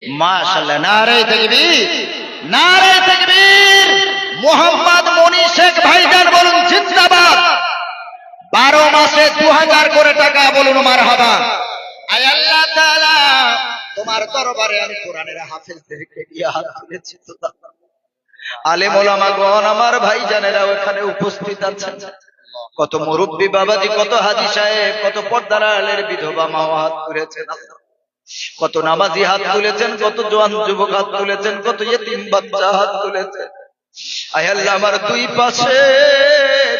মাশাআল্লাহ, নারে তাকবীর, নারে তাকবীর। মোহাম্মদ মনি শেখ ভাইজান বলুন জিন্দাবাদ। 12 মাসে 2000 করে টাকা বলুন মারহাবা। আয় আল্লাহ তাআলা, তোমার দরবারে আমি কোরআনের হাফেজদেরকে দিয়ে হাত তুলেছি। আলেম ওলামাগণ, আমার ভাইজানেরা ওখানে উপস্থিত আছেন। কত মুরব্বী বাবাজি, কত হাজী সাহেব, কত পর্দার আলের বিধবা মাও হাত তুলেছেন, কত নামাজি হাত তুলেছেন, কত জওয়ান যুবক হাত তুলেছেন, কত ইতিম বাচ্চা হাত তুলেছেন। আয় আল্লাহ, আমার দুই পাশে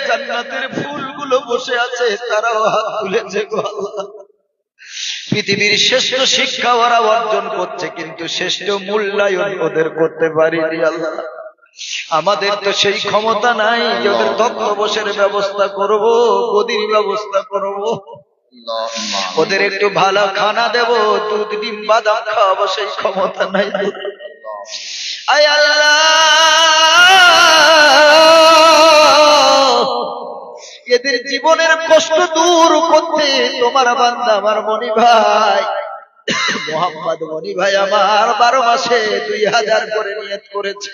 জান্নাতের ফুলগুলো বসে আছে, তারাও হাত তুলেছে গো আল্লাহ। পৃথিবীর শ্রেষ্ঠ শিক্ষা ওরা অর্জন করছে, কিন্তু শ্রেষ্ঠ মূল্যায়ন ওদের করতে পারিনি আল্লাহ। আমাদের তো সেই ক্ষমতা নাই যে ওদের তত্ত্বাবশের ব্যবস্থা করব, গদির ব্যবস্থা করব, ওদের একটু ভালো খানা দেব, দুধ ডিম বাদাম খাওয়াবো, সেই ক্ষমতা নাই। আয় আল্লাহ, এদের জীবনের কষ্ট দূর করতে তোমার বান্দা আমার মনি ভাই মোহাম্মদ মনি ভাই আমার 12 মাসে 2000 করে নিয়ত করেছে।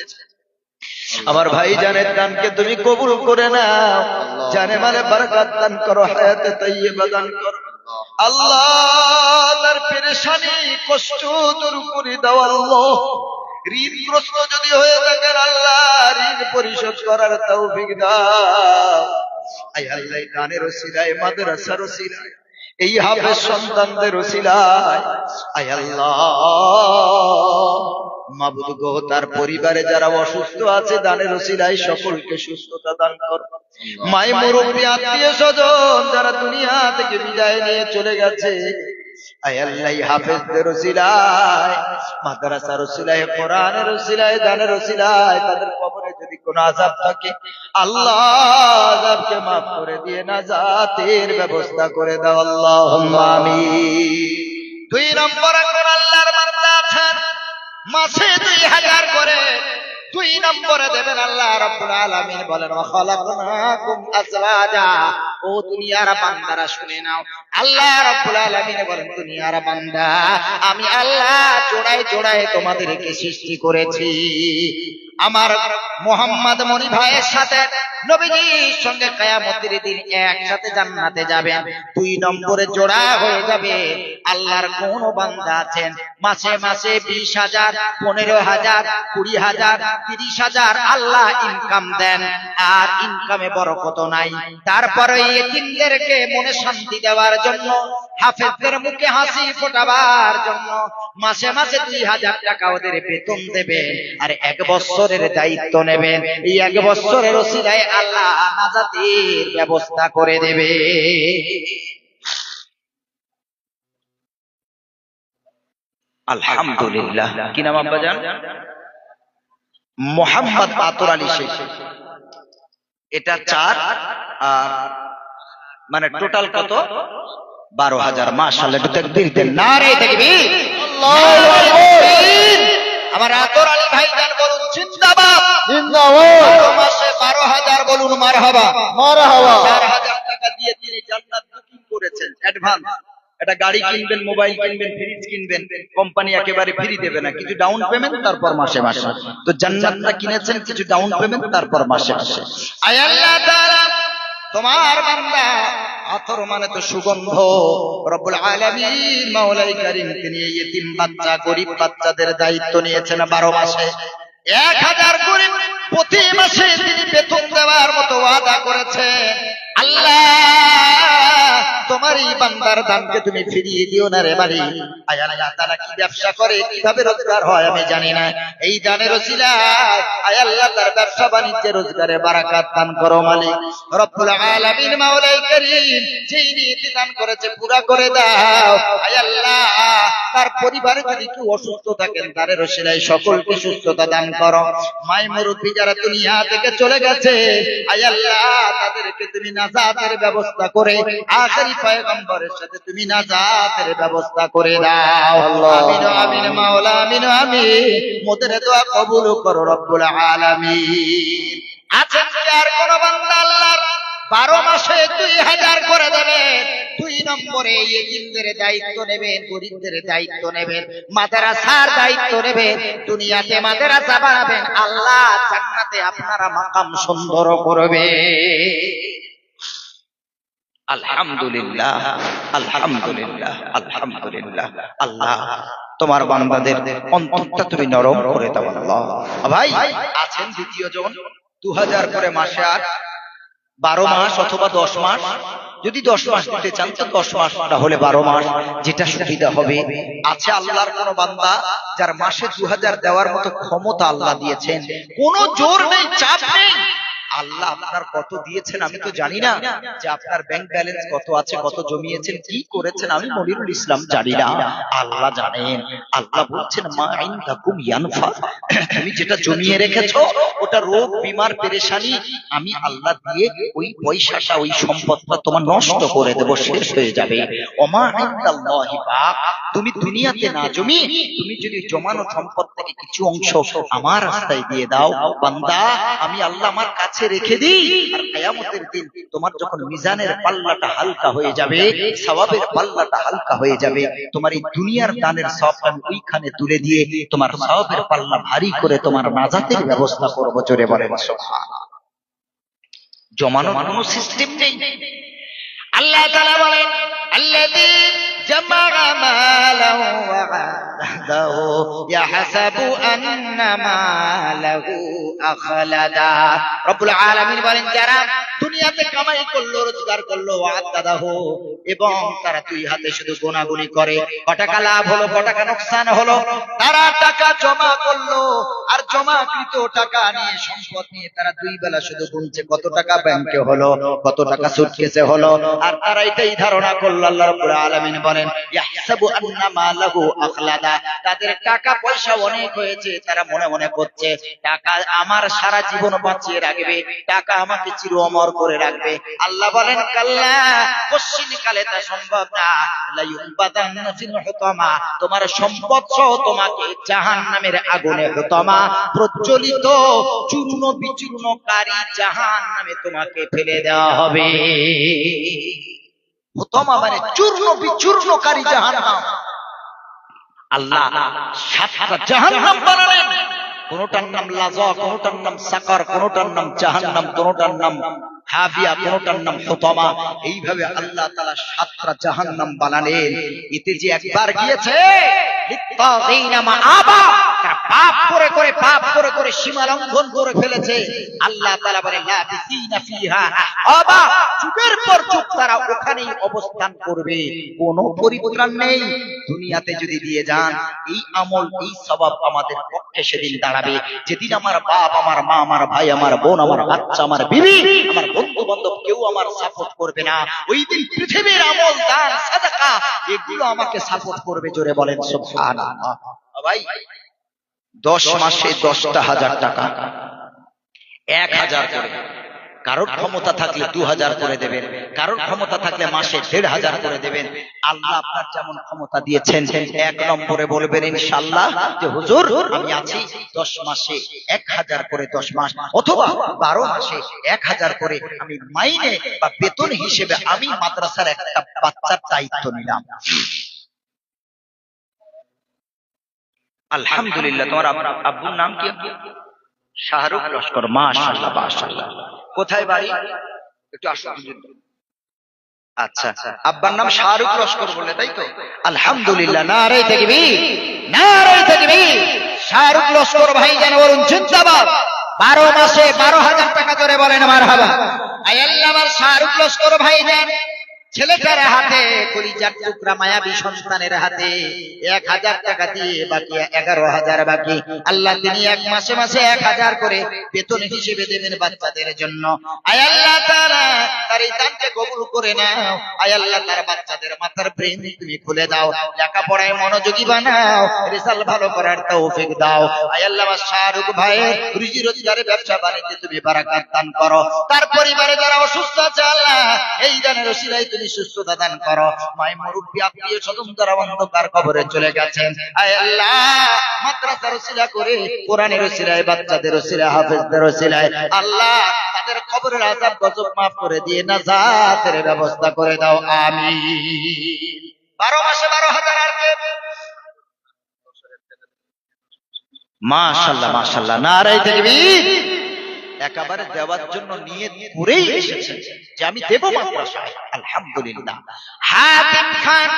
আমার ভাই জানের দানকে তুমি কবুল করে নাও, জানে মানে বরকত দান করো, হায়াতে তাইয়্যিবা দান করো আল্লাহ। তার পেরেশানি কষ্ট দূর করে দাও আল্লাহ। ঋণগ্রস্ত যদি হয়ে থাকেন আল্লাহ, ঋণ পরিশোধ করার তৌফিক দাও। আয় আল্লাহ, দানের ওসিলায়, মাদ্রাসার ওসিলায়, এই হাফেজ সন্তানদের ওসিলায়, আয় আল্লাহ মাবুদ গো, তার পরিবারে যারা অসুস্থ আছে, দানের ওসিলায় সকলকে সুস্থতা দান করো। মাই মুরব্বী, আত্মীয় স্বজন যারা দুনিয়া থেকে বিদায় নিয়ে চলে গেছে, আয় আল্লাহ হাফেজদের ওসিলায়, মাদ্রাসার ওসিলায়, কোরআনের ওসিলায়, দানের ওসিলায় তাদের কবরে যদি কোনো আযাব থাকে আল্লাহ, আযাবকে মাফ করে দিয়ে নাজাতের ব্যবস্থা করে দাও আল্লাহুম্মা আমিন। 2 নম্বর কোন আল্লাহর বান্দা আছেন মাসে 2000 করে 2 নম্বরে দেবেন আল্লাহ রাব্বুল আলামিন বলেন, ওয়া খালাকনাকুম আজওয়াজা। ও দুনিয়ার বান্দারা শুনে নাও, আল্লাহ রাব্বুল আলামিন বলেন, দুনিয়ার বান্দা আমি আল্লাহ জোড়ায় জোড়ায় তোমাদেরকে সৃষ্টি করেছি। আমার মোহাম্মদ মনি ভাইয়ের সাথে নবীজির সঙ্গে কিয়ামতের দিন একসাথে জান্নাতে যাবেন। 2 নম্বরে জোড়া হয়ে যাবে। আল্লাহর কোন বান্দা আছেন মাসে মাসে 20,000, 15,000, 20,000, 30,000 আল্লাহ ইনকাম দেন, আর ইনকামে বরকত নাই, তারপরে এতিমদেরকে মনে শান্তি দেওয়ার জন্য, হাফেজদের মুখে হাসি ফোটাবার জন্য মাসে মাসে 2,000 টাকা ওদের বেতন দেবেন, আর 1 বছরের দায়িত্ব নেবেন। এই 1 বছরের ওসিলায় আল্লাহ নাজাতের ব্যবস্থা করে দেবে। আলহামদুলিল্লাহ। কি নাম আব্বাজান? মোহাম্মদ আতর আলী শেখ। এটা 4 আর মানে টোটাল কত? 12,000। মাশাআল্লাহ, একটু তাকবীর দেন, নারে তাকবীর, আল্লাহু আকবার। আমার আতর আলী ভাইজান বলুন জিন্দাবাদ, জিন্দাবাদ। 12 মাসে 12,000 বলুন মারহাবা, মারহাবা। 4,000 টাকা দিয়ে তিনি জান্নাত বুকিং করেছেন অ্যাডভান্স। একটা গাড়ি কিনবেন, মোবাইল কিনবেন, ফ্রিজ কিনবেন, কোম্পানি একেবারে ফ্রি দেবে না, কিছু ডাউন পেমেন্ট, তারপর মাসে মাসে। তো জান্নাতটা কিনেছেন কিছু ডাউন পেমেন্ট, তারপর মাসে মাসে। আয় আল্লাহ তাআলা, তোমার বান্দা আতর মানে তো সুগন্ধ, রব্বুল আলামিন মাওলাই কারীম তিনি এই ইতিম বাচ্চা, গরীব বাচ্চাদের দায়িত্ব নিয়েছেন 12 মাসে 1,000 করে প্রতি মাসে তিনি বেতন দেওয়ার মতো ওয়াদা করেছেন। আল্লাহ, তোমার এই বান্দার দানকে তুমি ফিরিয়ে দিও না রে বাড়ি। আয় আল্লাহ, তারা কি ব্যবসা করে, কিভাবে রোজগার হয় আমি জানি না, এই দানের ওসিলায় আয় আল্লাহ তার ব্যবসা বাণিজ্যে রোজগারে বারাকাত দান করো মালিক রব্বুল আলামিন মাওলাই কারীম। যেই নিয়তি দান করেছে পুরা করে দাও। আয় আল্লাহ, তার পরিবারে যদি কেউ অসুস্থ থাকেন দানের ওসিলায় সকলকে সুস্থতা দান করো। মাই মুরব্বি যারা দুনিয়া থেকে চলে গেছে আয় আল্লাহ, তাদেরকে তুমি নাজাতের ব্যবস্থা করে আখেরি পয়গম্বরের সাথে তুমি নাজাতের ব্যবস্থা করে দাও। আমিন আমিন মাওলা, আমিন আমিন। মোদের দোয়া কবুল করো রব্বুল আলামিন। আছেন কি আর কোন বান্দা আল্লাহর 12 মাসে 2,000 করে দেবে? 2 নম্বরে ইয়েতিমদের দায়িত্ব নেবেন, গরিবদের দায়িত্ব নেবেন, মাদ্রাসার দায়িত্ব নেবেন, দুনিয়াতে মাদ্রাসা বানাবেন, আল্লাহ জান্নাতে আপনারা মাকাম সুন্দর করবে। আলহামদুলিল্লাহ, আলহামদুলিল্লাহ, আলহামদুলিল্লাহ। আল্লাহ তোমার বান্দাদের অন্তরটা তুমি নরম করে দাও আল্লাহ। ভাই আছেন দ্বিতীয় জন 2000 করে মাসে, আর 12 মাস অথবা 10 মাস, যদি 10 মাস দিতে চান তো 10 মাস, না হলে 12 মাস, যেটা সুবিধা হবে। আছে আল্লাহর কোন বান্দা যার মাসে 2000 দেওয়ার মতো ক্ষমতা আল্লাহ দিয়েছেন, কোনো জোর নেই, চাপ নেই। আল্লাহ আপনার কত দিয়েছেন আমি তো জানি না, যে আপনার ব্যাংক ব্যালেন্স কত আছে, কত জমিয়েছেন, কি করেছেন, আমি মনিরুল ইসলাম জানি না, আল্লাহ জানেন। আল্লাহ বলছেন মা ইনদাকুম ইয়ানফা, তুমি যেটা জমিয়ে রেখেছো ওটা রোগ বিমার পেরেশানি আমি আল্লাহ দিয়ে ওই পয়সাটা, ওই সম্পদটা তোমার নষ্ট করে দেব, শেষ হয়ে যাবে। ওমা ইনদাল্লাহি বাক, তুমি দুনিয়াতে না জমি, তুমি যদি জমানো সম্পদ থেকে কিছু অংশ আমার রাস্তায় দিয়ে দাও বান্দা, আমি আল্লাহ আমার কাছে রেখে দিই। আর কিয়ামতের দিন তোমার যখন মিজানের পাল্লাটা হালকা হয়ে যাবে, সওয়াবের পাল্লাটা হালকা হয়ে যাবে, তোমার এই দুনিয়ার দানের সওয়াবটা আমি ওইখানে তুলে দিয়ে তোমার সওয়াবের পাল্লা ভারী করে তোমার নাজাতের ব্যবস্থা করব। জোরে বলেন সুবহানাল্লাহ। জমানোর কোনো সিস্টেম নেই। আল্লাহ তাআলা বলেন আল্লাযী জামা'a মালাহু ওয়া আদাহু ইয়াহসাবু আন্না মালাহু আখলাদা। রব্বুল আলামিন বলেন যারা দুনিয়াতে কামাই করলো, রোজগার করলো, আদাহু, এবং তারা দুই হাতে শুধু গোনাগুনি করে, কত টাকা লাভ হলো, কত টাকা নোকসান হলো, তারা টাকা জমা করলো, আর জমাকৃত টাকা নিয়ে, সম্পদ নিয়ে তারা দুই বেলা শুধু গুনছে কত টাকা ব্যাংকে হলো, কত টাকা সুটকেসে হলো, আর তারা এটাই ধারণা করলো, আল্লাহ রাব্বুল আলামিন বলেন ইয়াহসাবু আন্না মালাহু আখলাদা, তাদের টাকা পয়সা অনেক হয়েছে, তারা মনে মনে করছে টাকা আমার সারা জীবন বাঁচিয়ে রাখবে, টাকা আমাকে চির অমর করে রাখবে। আল্লাহ বলেন কাল্লা, কশিন কালে তা সম্ভব না, লা ইউবাদান্না ফিল হুতামা, তোমার সম্পদ সহ তোমাকে জাহান্নামের আগুনে হুতামা, প্রজ্বলিত চূর্ণ বিচূর্ণকারী জাহান্নামে তোমাকে ফেলে দেওয়া হবে। হুতামা মানে চূর্ণ বিচূর্ণকারী জাহান্নাম। আল্লাহ 7টা জাহান্নাম বানালেন, কোনটার নাম লাযা, কোনটার নাম সাকার, কোনটার নাম জাহান্নাম, কোনটার নাম হাবিয়া, কোনটার নাম হুতামা। এইভাবে আল্লাহ তাআলা 7টা জাহান্নাম বানালেন। এতে যে একবার গিয়েছে লিত্তাযিনা মাআবা, তারা পাপ করে সীমা লঙ্ঘন করে ফেলেছে। আল্লাহ তাআলা বলেন লাবিসিনা ফিহা আহকাবা, যুগের পর যুগ তারা ওখানেই অবস্থান করবে, কোনো পরিত্রাণ নেই। দুনিয়াতে যদি দিয়ে যান এই আমল, এই সওয়াব আমাদের পক্ষে সেদিন দাঁড়াবে, যেদিন আমার বাপ, আমার মা, আমার ভাই, আমার বোন, আমার বাচ্চা, আমার বিবি, আমার বন্ধু বান্ধব কেউ আমার সাপোর্ট করবে না। ওই দিন পৃথিবীর আমল, দান, সাদাকা এগুলো আমাকে সাপোর্ট করবে। জোরে বলেন সুবহানাল্লাহ। ভাই 10 মাসে 10,000 টাকা, 1000 করে, কারোর ক্ষমতা থাকলে 2000 করে দেবেন, কারোর ক্ষমতা থাকলে মাসে 1500 করে দেবেন। আল্লাহ আপনার যেমন ক্ষমতা দিয়েছেন, 1 নম্বরে বলবেন ইনশাআল্লাহ যে হুজুর আমি আছি 10 মাসে 1000 করে 10 মাস, অথবা 12 মাসে 1000 করে আমি মাইনে বা বেতন হিসেবে আমি মাদ্রাসার একটা বাচ্চার দায়িত্ব নিলাম। আলহামদুলিল্লাহ। তোমার আব্বুর নাম কি? শাহরুখ লস্কর। মাশাআল্লাহ মাশাআল্লাহ। কোথায় বাড়ি? একটু আসুন। আচ্ছা, আব্বার নাম শাহরুখ লস্কর বলে, তাই তো? আলহামদুলিল্লাহ। নারে তাকবীর, নারে তাকবীর। শাহরুখ লস্কর ভাই যেন বলুন জিন্দাবাদ। 12 মাসে 12,000 টাকা করে বলেন মারহাবা। আয় আল্লাহ, আমার শাহরুখ লস্কর ভাই যেন ছেলেটার হাতে, কলিজার টুকরা মায়াবী সন্তানের হাতে 1000 টাকা দিয়ে বাকি 11,000 বাকি। আল্লাহ তিনি 1 মাসে মাসে 1000 করে বেতন হিসেবে দেবেন বাচ্চাদের জন্য। আয় আল্লাহ তাআলা তার এই দানকে কবুল করে নাও। আয় আল্লাহ তার বাচ্চাদের মাথার ব্রেন তুমি খুলে দাও, লেখাপড়ায় মনোযোগী বানাও, রেজাল্ট ভালো করার তৌফিক দাও। আয় আল্লাহ আমার শাহরুখ ভাইয়ের রুজি রোজগারে, ব্যবসা বাণিজ্যে তুমি বারাকাত দান করো। তার পরিবারে যারা অসুস্থ আছে আল্লাহ এই দানের ওসিলায় তুমি সুস্থতা দান করো। মাই মুরব্বি, আত্মীয় স্বজন যারা অন্ধকার কবরে চলে গেছেন, আয় আল্লাহ মাদ্রাসার ওসিলা করে, কোরআনের ওসিলায়, বাচ্চাদের ওসিলায়, হাফেজদের ওসিলায় আল্লাহ তাদের কবরের আযাব গজব মাফ করে দিয়ে নাজাতের ব্যবস্থা করে দাও, আমিন। 12 মাসে 12,000 আর কে? মাশাআল্লাহ মাশাআল্লাহ, নারে তাকবীর। একেবারে দেওয়ার জন্য নিয়ত করেই এসেছেন যে আমি দেব মাদ্রাসায়, আলহামদুলিল্লাহ। হাতিম খান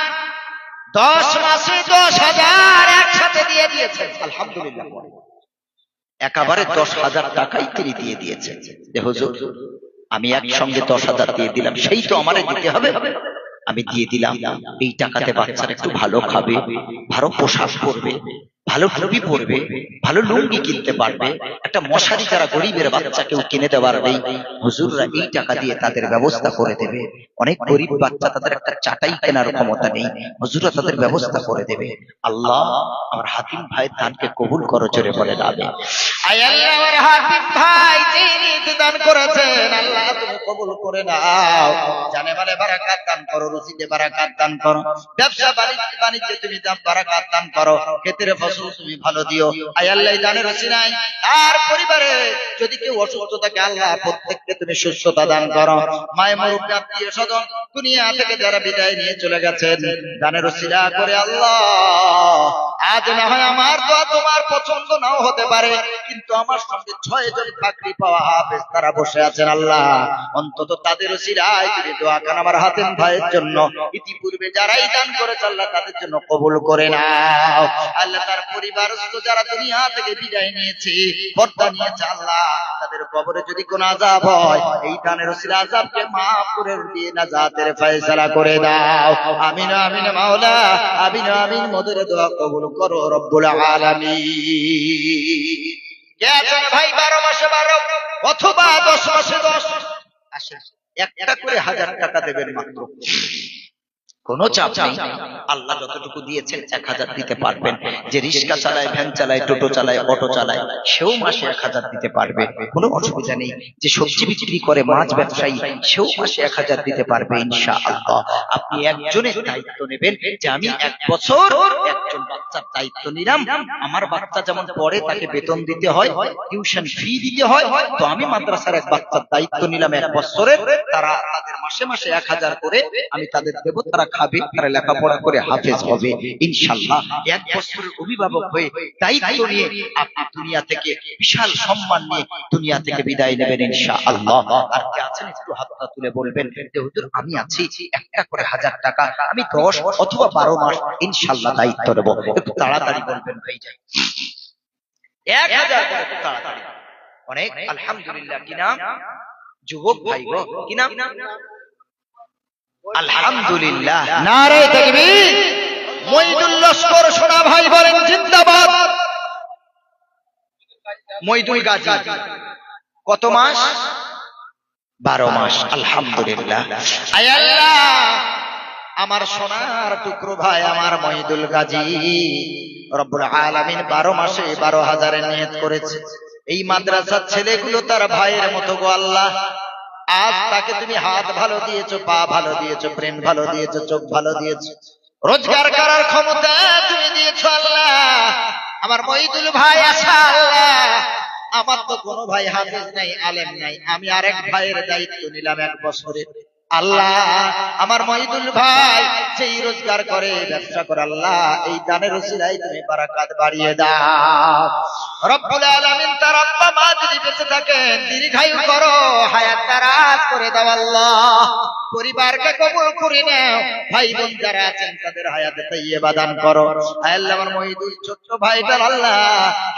10 মাসে 10,000 একসাথে দিয়ে দিয়েছেন, আলহামদুলিল্লাহ। একেবারে 10,000 টাকাই তিনি দিয়ে দিয়েছেন যে হুজুর আমি একসঙ্গে 10,000 দিয়ে দিলাম, সেই তো আমারে দিতে হবে, আমি দিয়ে দিলাম। এই টাকাতে বাচ্চারা একটু ভালো খাবে, ভালো পোশাক পরবে, ভালো টুপি পরবে, ভালো লুঙ্গি কিনতে পারবে, একটা মশারি যারা গরিবের বাচ্চাকেও কিনে দেওয়ার নেই, হুজুররা এই টাকা দিয়ে তাদের ব্যবস্থা করে দেবে। অনেক গরিব বাচ্চা, তাদের একটা চাটাই কেনার ক্ষমতা নেই, হুজুররা তাদের ব্যবস্থা করে দেবে। আল্লাহ আমার হাতিম ভাই দানকে কবুল করো, জোরে বলে দাবে। আয় আল্লাহ আমার হাতিম ভাই যিনি দান করেছেন, আল্লাহ তুমি কবুল করে নাও। জানে মালে বারাকাত দান করো, রুজিতে বারাকাত দান করো, ব্যবসা বাণিজ্যে তুমি বারাকাত দান করো, ক্ষেতের ফসল তুমি ভালো দিও। আয় আল্লাহ দানের ওসিলায় তার পরিবারে যদি কেউ অসুস্থ থাকে, আল্লাহ প্রত্যেককে তুমি সুস্থতা দান করো। মায়ের মুরব্বি আত্মীয় স্বজন দুনিয়া থেকে যারা বিদায় নিয়ে চলে গেছেন, দানের ওসিলা করে আল্লাহ আজ না হয় আমার দোয়া তোমার পছন্দ নাও হতে পারে, কিন্তু আমার সঙ্গে 6 জন চাকরি পাওয়া হাফেজ তারা বসে আছেন, আল্লাহ অন্তত তাদের ওসিলায় তুমি দোয়া করেন আমার হাতিম ভাইয়ের জন্য। ইতিপূর্বে যারাই দান করেছে আল্লাহ তাদের জন্য কবুল করে নাও। আল্লাহ তার পরিবার যারা দুনিয়া থেকে বিদায় নিয়েছে, পর্দা নিয়েছে, আল্লাহ তাদের কবরে যদি কোনো আযাব হয়, এই দানের ওসিলা আযাবকে মাফ করে দিয়ে নাজাতের ফয়সালা করে দাও, আমিন আমিন মাওলা, আমিন আমিন। মোদের দোয়া কবুল করো রব্বুল আলামিন। কে আছেন ভাই 12 মাসে 12 অথবা 10 মাসে 10 আসেন, একটা করে 1000 টাকা দেবেন মাত্র, কোনো চাপ নেই। আল্লাহ যতটুকু দিয়েছেন 1000 দিতে পারবেন। যে রিক্সা চালায়, ভ্যান চালায়, টোটো চালায়, অটো চালায়, সেও মাসে 1000 দিতে পারবে, কোনো অসুবিধা নেই। যে সবজি বিক্রি করে, মাছ ব্যবসায়ী, সেও মাসে 1000 দিতে পারবে ইনশাআল্লাহ। আপনি একজনের দায়িত্ব নেবেন যে আমি 1 বছর একজন বাচ্চার দায়িত্ব নিলাম, আমার বাচ্চা যেমন পড়ে তাকে বেতন দিতে হয়, টিউশন ফি দিতে হয়, তো আমি মাদ্রাসার এক বাচ্চার দায়িত্ব নিলাম 1 বছরের, তারা তাদের মাসে মাসে 1000 করে আমি তাদের দেব, তারা খাবে, তারা লেখাপড়া করে হাফেজ হবে ইনশাআল্লাহ। 1 বছরের অভিভাবক হয়ে দায়িত্ব নিয়ে আপনি দুনিয়া থেকে বিশাল সম্মান নিয়ে দুনিয়া থেকে বিদায় নেবেন ইনশাআল্লাহ। আর কে আছেন একটু হাতটা তুলে বলবেন যে হুজুর আমি আছি, একটা করে 1000 টাকা আমি 10 অথবা 12 মাস ইনশাআল্লাহ দায়িত্ব নেব। একটু তাড়াতাড়ি বলবেন ভাই, যাই 1000 করে, একটু তাড়াতাড়ি। অনেক আলহামদুলিল্লাহ। কি নাম? যুবক ভাই গো, কি নাম? আলহামদুলিল্লাহ, নারে তাকবীর। মইদুল লস্কর সোনা ভাই বলেন জিন্দাবাদ। মইদুল গাজী কত মাস? 12 মাস, আলহামদুলিল্লাহ। আয় আল্লাহ আমার সোনার টুকরো ভাই আমার মইদুল গাজী রব্বুল আলামিন 12 মাসে 12,000 নিয়ত করেছে। এই মাদ্রাসার ছেলেগুলো তার ভাইয়ের মতো গো আল্লাহ, আজ তাকে তুমি হাত ভালো দিয়েছো, পা ভালো দিয়েছো, ব্রেন ভালো দিয়েছো, চোখ ভালো দিয়েছো, রোজগার করার ক্ষমতা তুমি দিয়েছো আল্লাহ। আমার মইদুল ভাই আছে আল্লাহ, আমার তো কোনো ভাই হাফেজ নাই, আলেম নাই, আমি আরেক ভাইয়ের দায়িত্ব নিলাম 1 বছরের। আল্লাহ আমার মইদুল ভাই সেই রোজগার করে, ব্যবসা করে, আল্লাহ এই দানের ওসিলায় তুমি বারাকাত বাড়িয়ে দাও রব্বুল আলামিন। তার আব্বা মা যদি বেঁচে থাকেন দীর্ঘায়ু করো, হায়াত দারাজ করে দাও আল্লাহ। পরিবারকে কবুল করে নাও, ভাই বোন যারা আছেন তাদের হায়াতে তাইয়্যিবা দান করো। আল্লাহ আমার মইদুল ছোট্ট ভাইটার আল্লাহ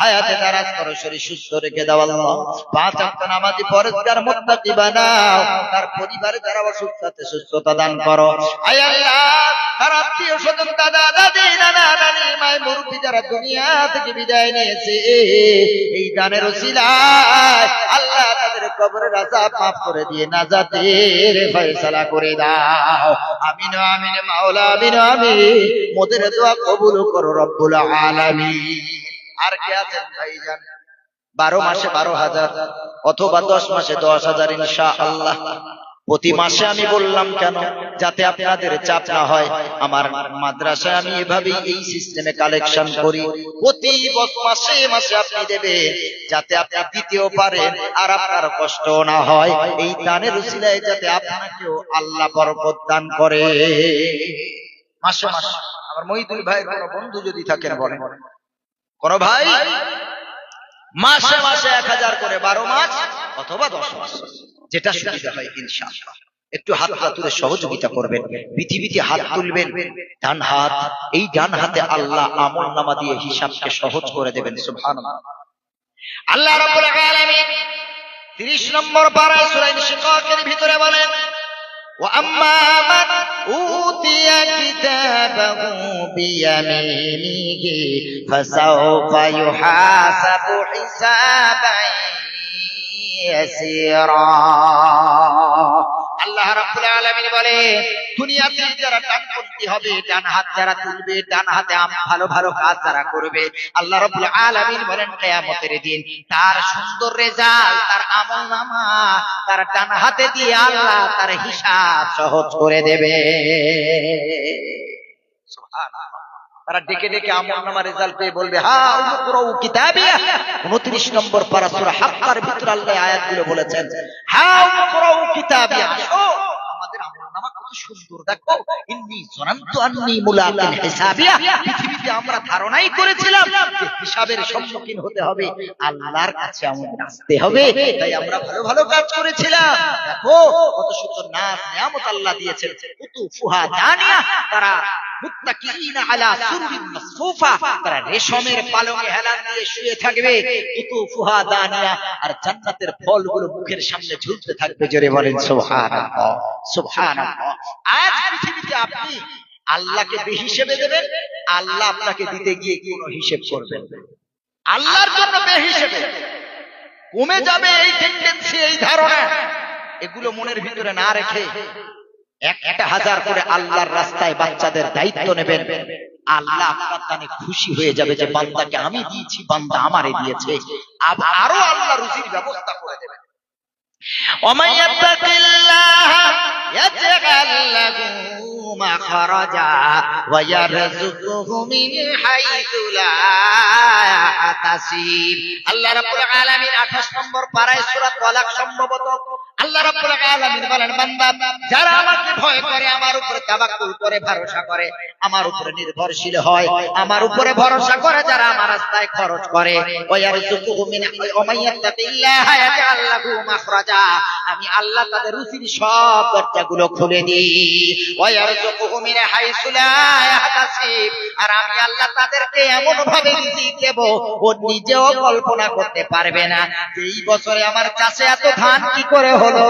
হায়াতে দারাজ করো, শরীর সুস্থ রেখে দাও আল্লাহ। 5 ওয়াক্ত নামাজি পরেজগার মুত্তাকি বানাও, তার পরিবারে যারা অসুস্থ আছে সুস্থতা দান করো। আয় আল্লাহ তার আত্মীয় স্বজন, দাদা দাদি, নানা নানি, মায়ের মুরব্বি যারা দুনিয়া থেকে বিদায় নিয়েছে, এই দানের ওসিলায় আল্লাহ তাদের কবরের আযাব মাফ করে দিয়ে নাজাতের ফয়সালা করে দাও, আমিন আমিন মাওলা, আমিন আমিন। মোদের দোয়া কবুল করো রব্বুল আলামিন। আর কে আছেন ভাইজান 12 মাসে 12,000 অথবা 10 মাসে 10,000 ইনশাআল্লাহ? প্রতি মাসে আমি বললাম কেন, যাতে আপনাদের চাপ না হয়। আমার মাদ্রাসায় আমি এভাবেই এই সিস্টেমে কালেকশন করি, প্রতি মাসে মাসে আপনি দেবেন, যাতে আপনি দিতেও পারেন আর আপনার কষ্ট না হয়। এই দানের উসিলায় যাতে আপনাকেও আল্লাহ বরকত দান করে। মাসে মাসে আমার মহিদুল ভাইয়ের কোন বন্ধু যদি থাকেন বলেন, কোন ভাই মাসে মাসে 1000 করে 12 মাস অথবা 10 মাস, যেটা সুবিধা হয় ইনশাআল্লাহ। একটু হাত তুলে সহযোগিতা করবেন, পৃথিবীতে হাত তুলবেন, ডান হাত, এই ডান হাতে আল্লাহ আমলনামা দিয়ে হিসাবকে সহজ করে দেবেন। সুবহানাল্লাহ। আল্লাহ রাব্বুল আলামিন 30 নম্বর পারায় সূরা ইনশিকাকের ভিতরে বলেন, ওয়া আম্মা মান উতিয়া কিতাবাহু বিয়ামিনিহি ফাসাওফা ইউহাসাবু হিসাবান ইয়াসীরা। আল্লাহ রাব্বুল আলামিন বলে, দুনিয়াতে যারা ডানপন্থী হবে, ডান হাত যারা তুলবে, ডান হাতে ভালো ভালো কাজ যারা করবে, আল্লাহ রাব্বুল আলামিন বলেন কিয়ামতের দিন তার সুন্দর রেজাল্ট, তার আমলনামা তার ডান হাতে দিয়ে আল্লাহ তার হিসাব সহজ করে দেবে। সুবহানাল্লাহ। তারা ডেকে ডেকে আমলনামা রেজাল্ট পেয়ে বলবে, হ্যাঁ উকরাউ কিতাবিয়া। 29 নম্বর পারা সূরা হাক্কার ভিতরে আল্লাহ আয়াতগুলো বলেছেন, হ্যাঁ উকরাউ কিতাবিয়া, আমাদের আমলনামা কত সুন্দর, দেখো ইন্নী যানানতু আন্নী মুলাকিন হিসাবিয়া। পৃথিবীতে আমরা ধারণাই করেছিলাম যে হিসাবের সম্মুখীন হতে হবে, আল্লাহর কাছে আমাদের আসতে হবে, তাই আমরা ভালো ভালো কাজ করেছিলাম। দেখো কত সুন্দর নাজ নিয়ামত আল্লাহ দিয়েছেন। কুতুফুহা দানিয়া, তারা মুত্তাকিইনা আলা সুররিন মাসফুফা, তারা রেশমের পালঙ্কে হেলান দিয়ে শুয়ে থাকবে। কুতুফুহা দানিয়া, আর জান্নাতের ফলগুলো মুখের সামনে ঝুলতে থাকবে। জোরে বলেন সুবহানাল্লাহ, সুবহানাল্লাহ। আজ পৃথিবীতে আপনি আল্লাহকে বেহিসেবে দেবেন, আল্লাহ আপনাকে দিতে গিয়ে কোনো হিসেব করবেন না। আল্লাহর জন্য বেহিসেবে কমে যাবে, এই টেন্ডেন্সি, এই ধারণা, এগুলো মনের ভিতরে না রেখে 1000 করে আল্লাহর রাস্তায় বাচ্চাদের দায়িত্ব নেবেন। আল্লাহ আপনার দানে খুশি হয়ে যাবে যে বান্দাকে আমি দিয়েছি, বান্দা আমারে দিয়েছে। আরো আল্লাহ রুজির ব্যবস্থা করে দেবেন। ওমান ইয়াত্তাকিল্লাহ ইয়াজআল লাহু মাখরাজা ওয়া ইয়ারযুকুহু মিন হাইতু লা ইয়াহতাসিব। আল্লাহ রাব্বুল আলামিন 28 নম্বর পারায় সূরা তালাক সম্ভবত আল্লাহ রাব্বুল আলামিন বলেন, বান্দা যারা আমাকে ভয় করে, আমার উপরে তাওয়াক্কুল করে, ভরসা করে, আমার উপরে নির্ভরশীল হয়, আমার উপরে ভরসা করে, যারা আমার রাস্তায় খরচ করে, ওয়ারযুকুহু মিন ওমাইয়াত্তাকিল্লাহ ইয়াজআল লাহু মাখরাজা, আমি আল্লাহ তাদের রুজির সব দরজাগুলো খুলে দিই। ওয়ারযুকুহু মিন হাইসু লা ইয়াহতাসিব, আর আমি আল্লাহ তাদেরকে এমন ভাবে রিজিক দেব ও নিজেও কল্পনা করতে পারবে না। এই বছরে আমার চাষে এত ধান কি করে হলো,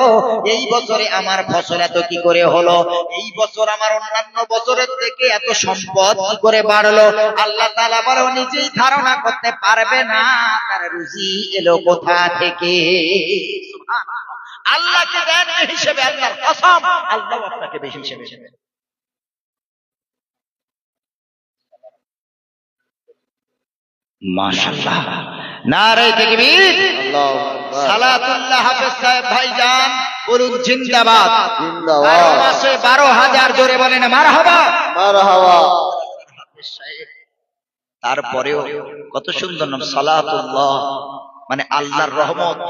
এই বছরে আমার ফসল এত কি করে হলো, এই বছর আমার অন্যান্য বছরের থেকে এত সম্পদ কি করে বাড়লো। আল্লাহ তাআলা বলে নিজেই ধারণা করতে পারবে না তার রুজি এলো কোথা থেকে। সুবহানাল্লাহ। আল্লাহকে দেন হিসেবে, আল্লাহর কসম আল্লাহ আপনাকে বেশি হিসেবে দেবেন। মাশাআল্লাহ, নারে তাকবীর, আল্লাহু আকবার। সালাতুল্লাহ হাফেজ সাহেব ভাইজান বলুন জিন্দাবাদ, জিন্দাবাদ। মাসে 12000 জোরে বলেন মারহাবা, মারহাবা। তারপরেও কত সুন্দর নাম সালাতুল্লাহ, মানে আল্লাহর রহমত,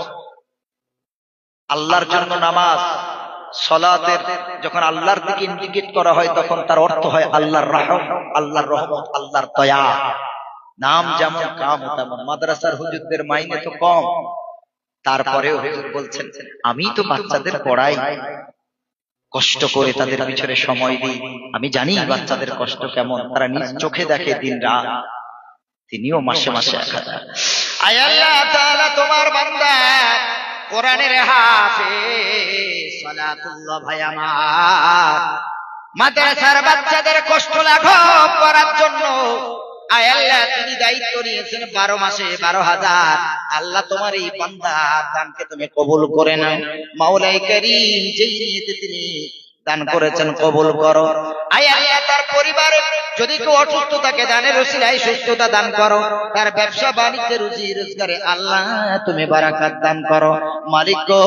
আল্লাহর জন্য নামাজ। সালাতের যখন আল্লাহর দিকে ইন্ডিকেট করা হয় তখন তার অর্থ হয় আল্লাহর রহম, আল্লাহর রহমত, আল্লাহর দয়া। নাম যেমন কাম তেমন। মাদ্রাসার হুজুরদের মাইনে তো কম, তারপরেও হুজুর বলছেন আমি তো বাচ্চাদের পড়াই, কষ্ট করে তাদের পিছনে সময় দিই, আমি জানি বাচ্চাদের কষ্ট কেমন, তারা নিজ চোখে দেখে দিন রাত, তিনিও মাসে মাসে 1000। আয় আল্লাহ তাআলা তোমার বান্দা কোরআনের হাফেজ সালাতুল্লাহ ভাই আমার মাদ্রাসার বাচ্চাদের কষ্ট লাঘব করার জন্য আয় আল্লাহ তুমি দায়িত্ব নিয়েছেন 12 মাসে 12000। আল্লাহ তোমার এই বান্দার দানকে তুমি কবুল করে নাও। মাওলাই কারীম যেই নিয়তে তিনি দান করেছেন কবুল করো। আয় আল্লাহ তার পরিবারে যদি কেউ অসুস্থ থাকে দানের ওসিলায় সুস্থতা দান করো, তার ব্যবসা বাণিজ্যে রুজি রোজগারে আল্লাহ তুমি বারাকাত দান করো। মালিক গো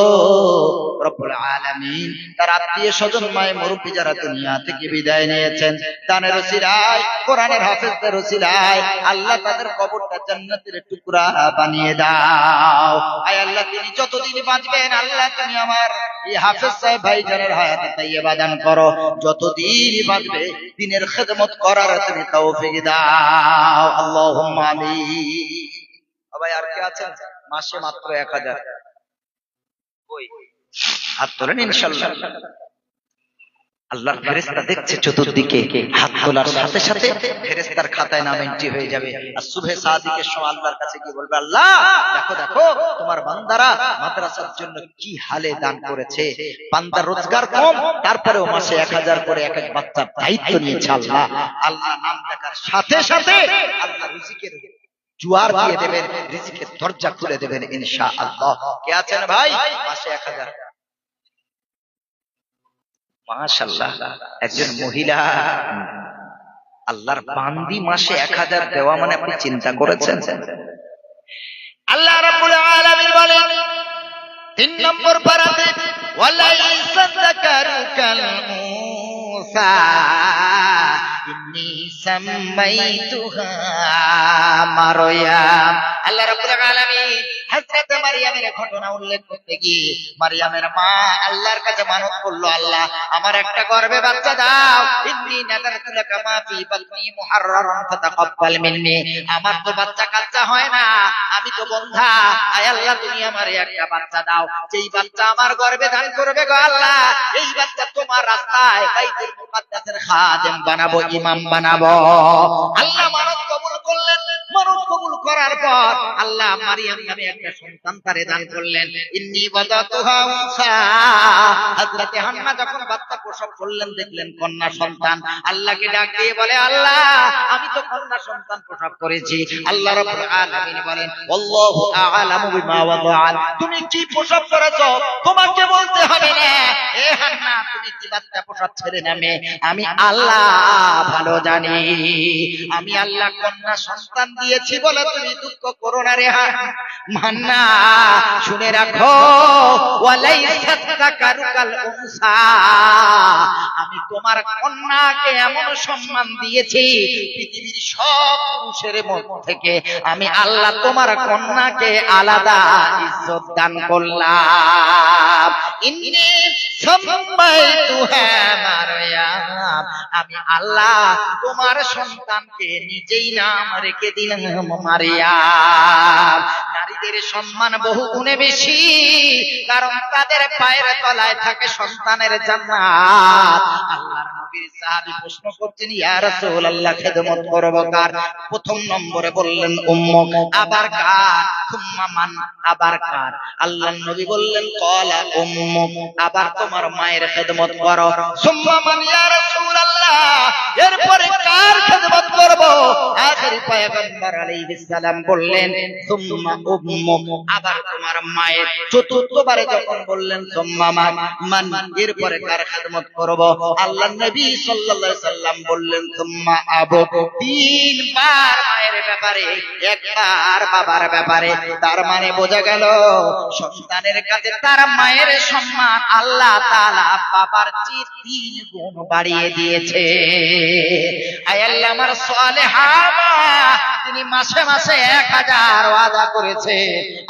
রব্বুল আলামিন তার আত্মীয় স্বজন মায়ে মুরব্বী যারা দুনিয়া থেকে বিদায় নিয়েছেন, দানের ওসিলায়, কোরআনের হাফেজদের ওসিলায় আল্লাহ তাদের কবরটা জান্নাতের টুকরা বানিয়ে দাও। আয় আল্লাহ, তিনি যতদিন বাঁচবেন আল্লাহ তুমি আমার এই হাফেজ সাহেব ভাইজানের হায়াতে তাইয়্যিবা দান করো। যতদিন বাঁচবে দ্বীনের খেদমত করার তুমি তৌফিক দাও। আল্লাহুম্মা আমিন। ভাই আর কে আছেন? মাসে মাত্র 1000 কই হাত তোলেন ইনশাআল্লাহ। আল্লাহর ফেরেশতা দেখছে চতুর্দিকে, হাত তোলার সাথে সাথে ফেরেশতার খাতায় নাম এন্ট্রি হয়ে যাবে। আর সুবহে সাদিকের সময় আল্লাহর কাছে গিয়ে বলবে, আল্লাহ দেখো দেখো তোমার বান্দারা মাদ্রাসার জন্য কি হালে দান করেছে। বান্দার রোজগার কম, তারপরেও মাসে 1000 করে এক এক বাচ্চার দায়িত্ব নিয়েছে। আল্লাহ আল্লাহ নাম দেখার সাথে সাথে আল্লাহ রিজিকের জোয়ার দিয়ে দেবেন, রিজিকের দরজা খুলে দেবেন ইনশাআল্লাহ। কে আছেন ভাই? মাসে 1000। মাশাআল্লাহ, একজন মহিলা আল্লাহর বান্দি মাসে 1000 দেওয়া মানে আপনি চিন্তা করেছেন? আল্লাহ রাব্বুল আলামিন বলেন 3 নম্বর পারাতে, ওয়ালাইসা যাকারু কাল মুসা ইন্নী সামাইতুহা মারয়াম। আল্লাহ রাব্বুল আলামিন হযরত মারইয়ামের ঘটনা উল্লেখ করতে গিয়ে মারইয়ামের মা আল্লাহর কাছে মানত করলো, আল্লাহ আমার একটা গর্ভে বাচ্চা দাও। ইন্নী নাযারতু লাকা মা ফি বাতনি মুহাররারান ফাতাকাব্বাল মিন্নি। আমার তো বাচ্চা কাচ্চা হয় না, আমি তো বন্ধা। আয় আল্লাহ তুমি আমারে একটা বাচ্চা দাও, যেই বাচ্চা আমার গর্ভে ধান করবে গো আল্লাহ, এই বাচ্চা তোমার রাস্তায় বাইতুল মুকাদ্দাসের খাদেম বানাবো, ইমাম বানাবো। আল্লাহ মানত কবুল করলেন। মানত কবুল করার পর আল্লাহ মারইয়াম নামে একটা সন্তান তারে দান করলেন। ইন্নী ওয়াদাতুহা উনসা। হযরত হান্না যখন বাচ্চা প্রসব করলেন, দেখলেন কন্যা সন্তান। আল্লাহকে ডাক দিয়ে বলে, আল্লাহ আমি তো কন্যা সন্তান প্রসব করেছি। আল্লাহ রাব্বুল আলামিন বলেন, আল্লাহু আ'লামু বিমা ওয়াদাআন। তুমি কি প্রসব করেছো তোমাকে বলতে হবে না। এ হান্না তুমি কি বাচ্চা প্রসব ছেলে না মেয়ে, আমি আল্লাহ ভালো জানি। আমি আল্লাহ কন্যা সন্তান দিয়েছি বলে তুমি দুঃখ করো না রে হান্না। শুনে রাখো, ওয়ালাইসা যাকারু কাল উনসা। আমি তোমার কন্যাকে এমন সম্মান দিয়েছি পৃথিবীর সব পুরুষের মধ্যে থেকে আমি আল্লাহ তোমার কন্যাকে আলাদা ইজ্জত দান করলাম। ইন্নী সামাইতুহা মারয়াম। আমি আল্লাহ তোমার সন্তানকে নিজেই নাম রেখে দিলাম মারয়াম। নারীদের সম্মান বহু গুণে বেশি, কারণ তাদের পায়ের তলায় থাকে সন্তানের জান্নাত। আল্লাহর নবীর সাহাবী প্রশ্ন করছেন, ইয়া রাসূলুল্লাহ খেদমত করব কার? প্রথম নম্বরে বললেন উম্মু, আবার কার? সুম্মা মান, আবার কার? আল্লাহর নবী বললেন ক্বালা উম্মু, আবার তোমার মায়ের খেদমত করো। সুম্মা মান ইয়া রাসূলুল্লাহ, এরপরে কার খেদমত করব? আখির পয়গম্বর আলাইহিস সালাম বললেন সুম্মা উম্মু, আবার তোমার মায়ের। চতুর্থবারে যখন বললেন সুম্মা মান, এরপরে কার খেদমত করব? আল্লাহর নবী সাল্লাল্লাহু আলাইহি সাল্লাম বললেন সুম্মা আবু। তিনবার মায়ের ব্যাপারে, একবার বাবার ব্যাপারে। তার মানে বোঝা গেল সন্তানের কাছে তার মায়ের সম্মান আল্লাহ তাআলা বাবার চেয়ে 3 গুণ বাড়িয়ে দিয়েছে। আয় আল্লাহ আমার সালেহা মা, তিনি মাসে মাসে 1000 ওয়াদা করেছে।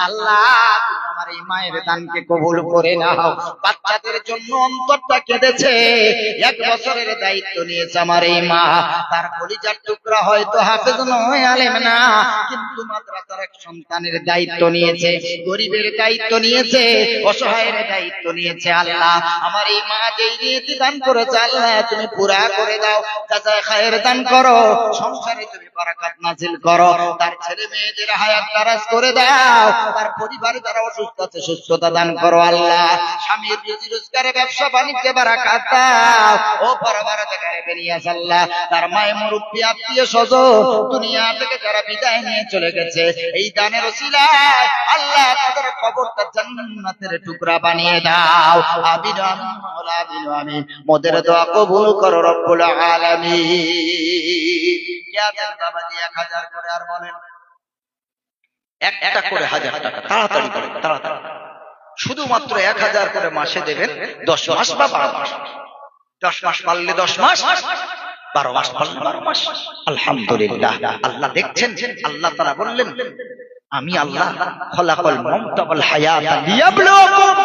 আল্লাহ তুমি আমার এই মায়ের দানকে কবুল করে নাও। বাচ্চাদের জন্য অন্তরটা কেঁদেছে। 1 বছরের দায়িত্ব নিয়েছে আমার এই মা। তার কলিজার টুকরা হয়তো হাফেজ নয়, আলেম না, কিন্তু মাদ্রাসার এক সন্তানের দায়িত্ব নিয়েছে, গরিবের দায়িত্ব নিয়েছে, অসহায়ের দায়িত্ব নিয়েছে। আল্লাহ আমার এই মা যেই নিয়তি দান করেছে আল্লাহ তুমি পুরা করে দাও, জাযায়ে খায়ের দান করো, সংসারে তুমি বারাকাত নাযিল করো। তার ছেলে মেয়েদের হায়াত দারাজ করে দাও, তার পরিবারে যারা অসুস্থ আছে সুস্থতা দান করো। আল্লাহ স্বামীর রুজি রোজগারে ব্যবসা বাণিজ্যে বারাকাত দাও। ও পরবর্তীকালে বেরিয়ে আস আল্লাহ, তার মায়ের মুরব্বি আত্মীয় স্বজন দুনিয়া থেকে যারা বিদায় নিয়ে চলে গেছে, এই দানের ওসিলায় আল্লাহ তাদের কবরটা জান্নাতের টুকরা বানিয়ে দাও। আমিন আমিন মাওলা, আমিন আমিন। মোদের দোয়া কবুল করো রব্বুল আলামিন। ইয়া বাবাজি 1000 করে আর বলেন, একটা করে 1000 টাকা তাড়াতাড়ি করে, তাড়াতাড়ি শুধুমাত্র 1000 করে মাসে দেবেন, 10 মাস বা 12 মাস। 10 মাস পারলে 10 মাস, 12 মাস পারলে 12 মাস। আলহামদুলিল্লাহ। আল্লাহ দেখছেন, আল্লাহ তাআলা বললেন, আমি আল্লাহ খলাকাল মাউতা ওয়াল হায়াতা লিয়াবলুয়াকুম,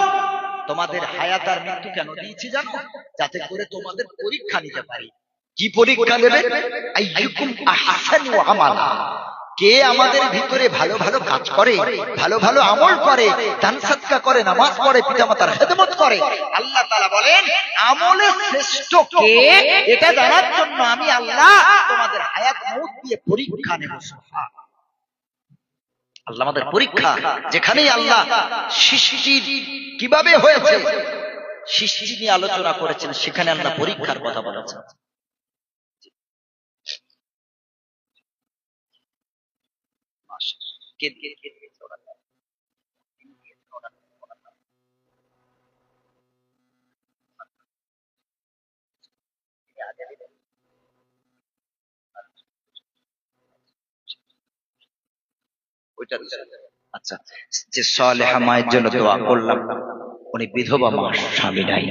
তোমাদের হায়াত আর মৃত্যু কেন দিয়েছি জানো? যাতে করে তোমাদের পরীক্ষা নিতে পারি। কি পরীক্ষা নেবে? আইয়ুকুম আহসানু আমালা, কে আমাদের ভিতরে ভালো ভালো কাজ করে, ভালো ভালো আমল করে, দান সাদকা করে, নামাজ পড়ে, পিতামাতার খেদমত করে। আল্লাহ তাআলা বলেন আমলে শ্রেষ্ঠ কে, এটা জানার জন্য আমি আল্লাহ তোমাদের হায়াত মউত দিয়ে পরীক্ষা নেব। সুবহানাল্লাহ। আল্লাহ আমাদের পরীক্ষা, যেখানেই আল্লাহ সৃষ্টি কিভাবে হয়েছে সৃষ্টি নিয়ে আলোচনা করেছেন, সেখানে আল্লাহ পরীক্ষার কথা বলেছেন। আচ্ছা, যে সালেহা মায়ের জন্য দোয়া করলাম, উনি বিধবা মা, স্বামী নাই,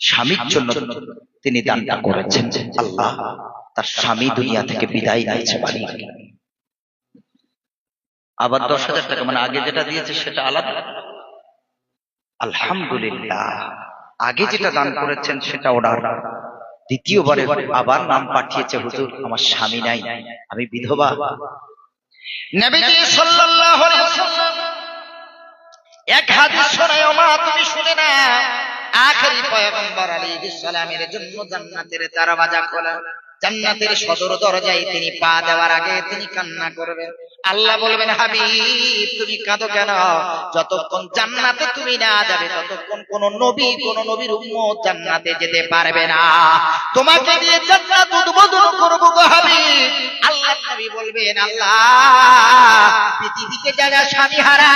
স্বামীর জন্য তিনি দানটা করেছেন। আল্লাহ তার স্বামী দুনিয়া থেকে বিদায় নিয়েছে বাড়ি, আবার 10,000 টাকা, মানে আগে যেটা দিয়েছে সেটা আলাদা। আলহামদুলিল্লাহ, আগে যেটা দান করেছেন সেটা ওনার, দ্বিতীয়বারে আবার নাম পাঠিয়েছে, হুজুর আমার স্বামী নাই, আমি বিধবা। নবীজি সাল্লাল্লাহু আলাইহি ওয়াসাল্লাম এক হাদিস শোনায়, মা তুমি শুনে না, আখেরি পয়গম্বর আলাইহিস সালামের জন্য জান্নাতের দরওয়াজা খোলা, জান্নাতের সদর দরজায় তিনি পা দেওয়ার আগে তিনি কান্না করবেন। আল্লাহ বলবেন, হাবিব তুমি কাঁদো কেন? যতক্ষণ জান্নাতে তুমি না যাবে ততক্ষণ কোন নবীর উম্মত জান্নাতে যেতে পারবে না। তোমাকে দিয়ে জান্নাত উদ্বোধন করব গো হাবিব। আল্লাহ নবী বলবেন, আল্লাহ পৃথিবীতে যারা স্বামী হারা,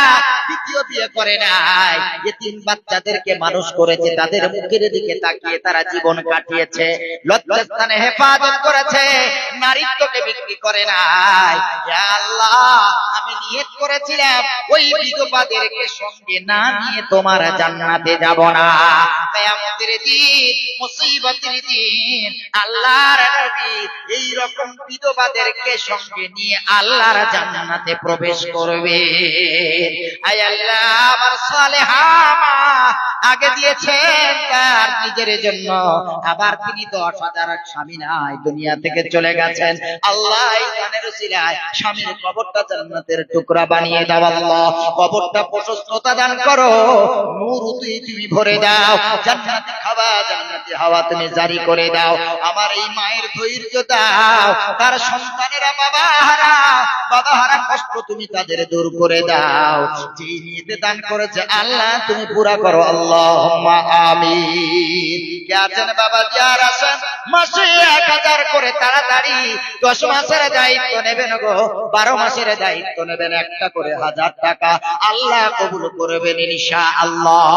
দ্বিতীয় বিয়ে করে নাই, এতিম বাচ্চাদেরকে মানুষ করেছে, তাদের মুখের দিকে তাকিয়ে তারা জীবন কাটিয়েছে, লজ্জাস্থানে হেফাজত করেছে, নারীত্বকে বিক্রি করে নাই। ইয়া আল্লাহ, আমি নিয়ত করেছিলাম ওই বিধবাদেরকে সঙ্গে না নিয়ে তোমার জান্নাতে যাব না। কিয়ামতের দিন, মুসিবতের দিন আল্লাহর নবী এই রকম বিধবাদেরকে সঙ্গে নিয়ে আল্লাহর জান্নাতে প্রবেশ করবে। আয় আল্লাহ, আমার সালেহা মা আগে দিয়েছেন তার নিজের জন্য, আবার তিনি 10,000 স্বামী নাই, দুনিয়া থেকে চলে গেছেন। আল্লাহ এই দানের উসিলায় স্বামীর কবরটা জান্নাতের টুকরা বানিয়ে দাও। আল্লাহ কবরটা প্রশস্ততা দান করো, নূর তুমি ভরে দাও, জান্নাতি খাওয়া জান্নাতি হাওয়া তুমি জারি করে দাও। আমার এই মায়ের ধৈর্য দাও, তার সন্তানেরা বাবা হারা কষ্ট তুমি তাদের দূর করে দাও। যে নিয়তে দান করেছে আল্লাহ তুমি পুরা করো। আল্লাহুম্মা আমিন। কে আছেন বাবা যার আছেন মাসে 1000 করে তাড়াতাড়ি 10 মাসের দায়িত্ব নেবেন গো, 12 মাসের দায়িত্ব নেবেন, একটা করে 1000 টাকা আল্লাহ কবুল করবেন ইনশাআল্লাহ।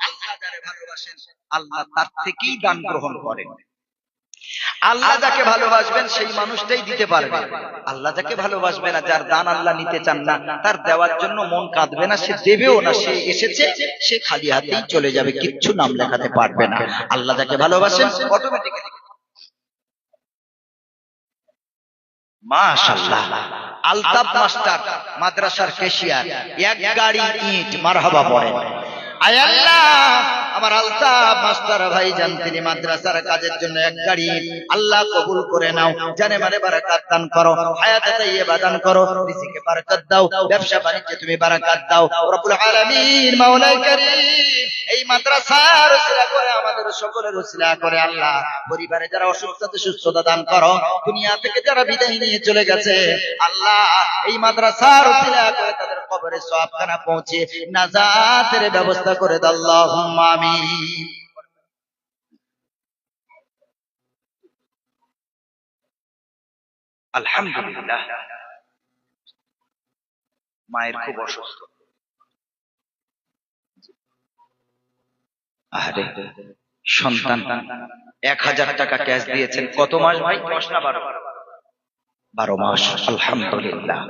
আল্লাহ যারে ভালোবাসেন আল্লাহ তার থেকেই দান গ্রহণ করেন। আল্লাহ যাকে ভালোবাসবেন সেই মানুষটাই দিতে পারবে। আল্লাহ যাকে ভালোবাসবে না, যার দান আল্লাহ নিতে চান না, তার দেওয়ার জন্য মন কাঁদবে না, সে দেবেও না, সে এসেছে সে খালি হাতেই চলে যাবে, কিচ্ছু নাম লেখাতে পারবে না। আল্লাহ যাকে ভালোবাসেন অটোমেটিক্যালি। মাশাআল্লাহ, আলতাফ মাস্টার মাদ্রাসার ক্যাশিয়ার, এক গাড়ি ইট মারহাবা পড়েন। আয় আল্লাহ, আমার আলতাফ মাস্টার ভাইজান তিনি মাদ্রাসার কাজের জন্য এক গাড়ি আল্লাহ কবুল করে নাও, জানে মানে বারাকাত দান করো, হায়াতে তাইয়্যিবা দান করো, রিজিকে বারাকাত দাও, ব্যবসা বাণিজ্যে তুমি বারাকাত দাও রব্বুল আলামিন। মাওলাই কারীম এই মাদ্রাসার উসিলা করে আমাদের সকলের উসিলা করে আল্লাহ পরিবারে যারা অসুস্থ সুস্থতা দান করো, দুনিয়া থেকে যারা বিদায় নিয়ে চলে গেছে আল্লাহ এই মাদ্রাসার উসিলা করে তাদের কবরে সওয়াবখানা পৌঁছে নাজাতের ব্যবস্থা করে দাও। আল্লাহুম্মা আমিন। আলহামদুলিল্লাহ, মায়ের খুব অসুস্থ। আরে সন্তান 1000 টাকা ক্যাশ দিয়েছেন, কত মাস ভাই? 10 না 12? 12 মাস। আলহামদুলিল্লাহ,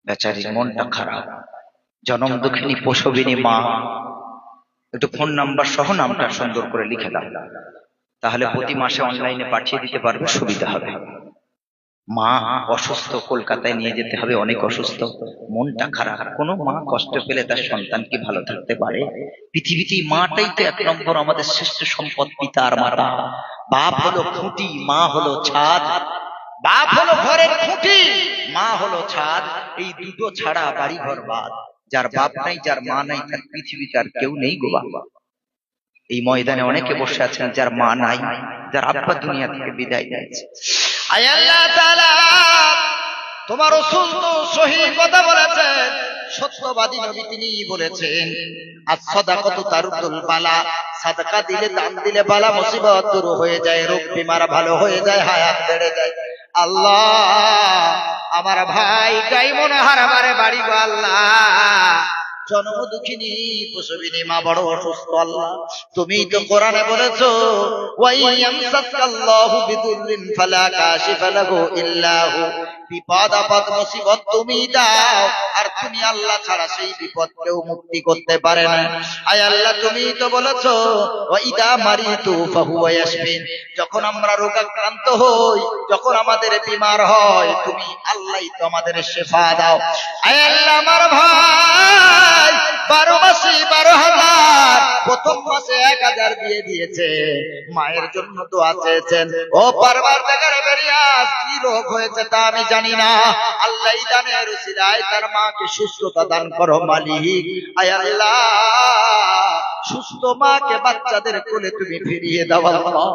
বেচারির মনটা খারাপ, জনম দুঃখিনী প্রসবিনী মা, একটু ফোন নাম্বার সহ নামটা সুন্দর করে লিখে দাও, তাহলে প্রতি মাসে অনলাইনে পাঠিয়ে দিতে পারবে, সুবিধা হবে। মা অসুস্থ, কলকাতায় নিয়ে যেতে হবে, অনেক অসুস্থ, মনটা খারাপ। কোনো মা কষ্ট পেলে তার সন্তান কি ভালো থাকতে পারে? পৃথিবীতে মাটাই তো এক নম্বর আমাদের শ্রেষ্ঠ সম্পদ, পিতা আর মাতা। বাপ হলো খুঁটি, মা হলো ছাদ। বাপ হলো ঘরের খুঁটি, মা হলো ছাদ। এই দুটো ছাড়া বাড়ি ঘর বাদ। যার বাপ নাই, যার মা নাই, তার পৃথিবীতে আর কেউ নেই গো বাবা। এই ময়দানে অনেকে বসে আছেন যার মা নাই, যার আব্বা দুনিয়া থেকে বিদায় নিয়েছে। আয় আল্লাহ তাআলা, তোমার রাসূল তো সহিহ কথা বলেছেন, সত্যবাদী নবী তিনি বলেছেন, আস-সাদাকাতু তারুদ্দুল বালা, সাদাকা দিলে, দান দিলে বালা মুসিবত দূর হয়ে যায়, রোগ বিমার ভালো হয়ে যায়, হায়াত বেড়ে যায়। আল্লাহ, আমার ভাই ডায়মন্ড হারবারে বাড়ি গো আল্লাহ, জন্ম দুঃখিনী প্রসবিনী মা বড় অসুস্থ। আল্লাহ, তুমি তো কোরআনে বলেছো, ওয়াইয়ামসাকাল্লাহু বিদুররিন ফালা কাশিফা লাহু ইল্লা হু, বিপদ আপদ মুসিবত তুমি দাও, আর তুমি আল্লাহ ছাড়া সেই বিপদ কেউ মুক্তি করতে পারে না। আয় আল্লাহ, তুমি তো বলেছো, ওয়াইদা মারিতু ফাহুয়া ইয়াশফিন, যখন আমরা রোগাক্রান্ত হই, যখন আমাদের বিমার হয়, তুমি আল্লাহই তো আমাদের শেফা দাও। আয় আল্লাহ, আমার ভাই 12 মাসে 12,000, প্রথম মাসে 1000 দিয়ে দিয়েছে, মায়ের জন্য দোয়া চেয়েছেন। ও পরওয়ারদিগার বেরিয়াস, কি রোগ হয়েছে তা আমি জানি না, আল্লাহই দানের উসিলায় তার মাকে সুস্থতা দান করো মালিক। আয় আল্লাহ, সুস্থ মাকে বাচ্চাদের কোলে তুমি ফিরিয়ে দাও আল্লাহ।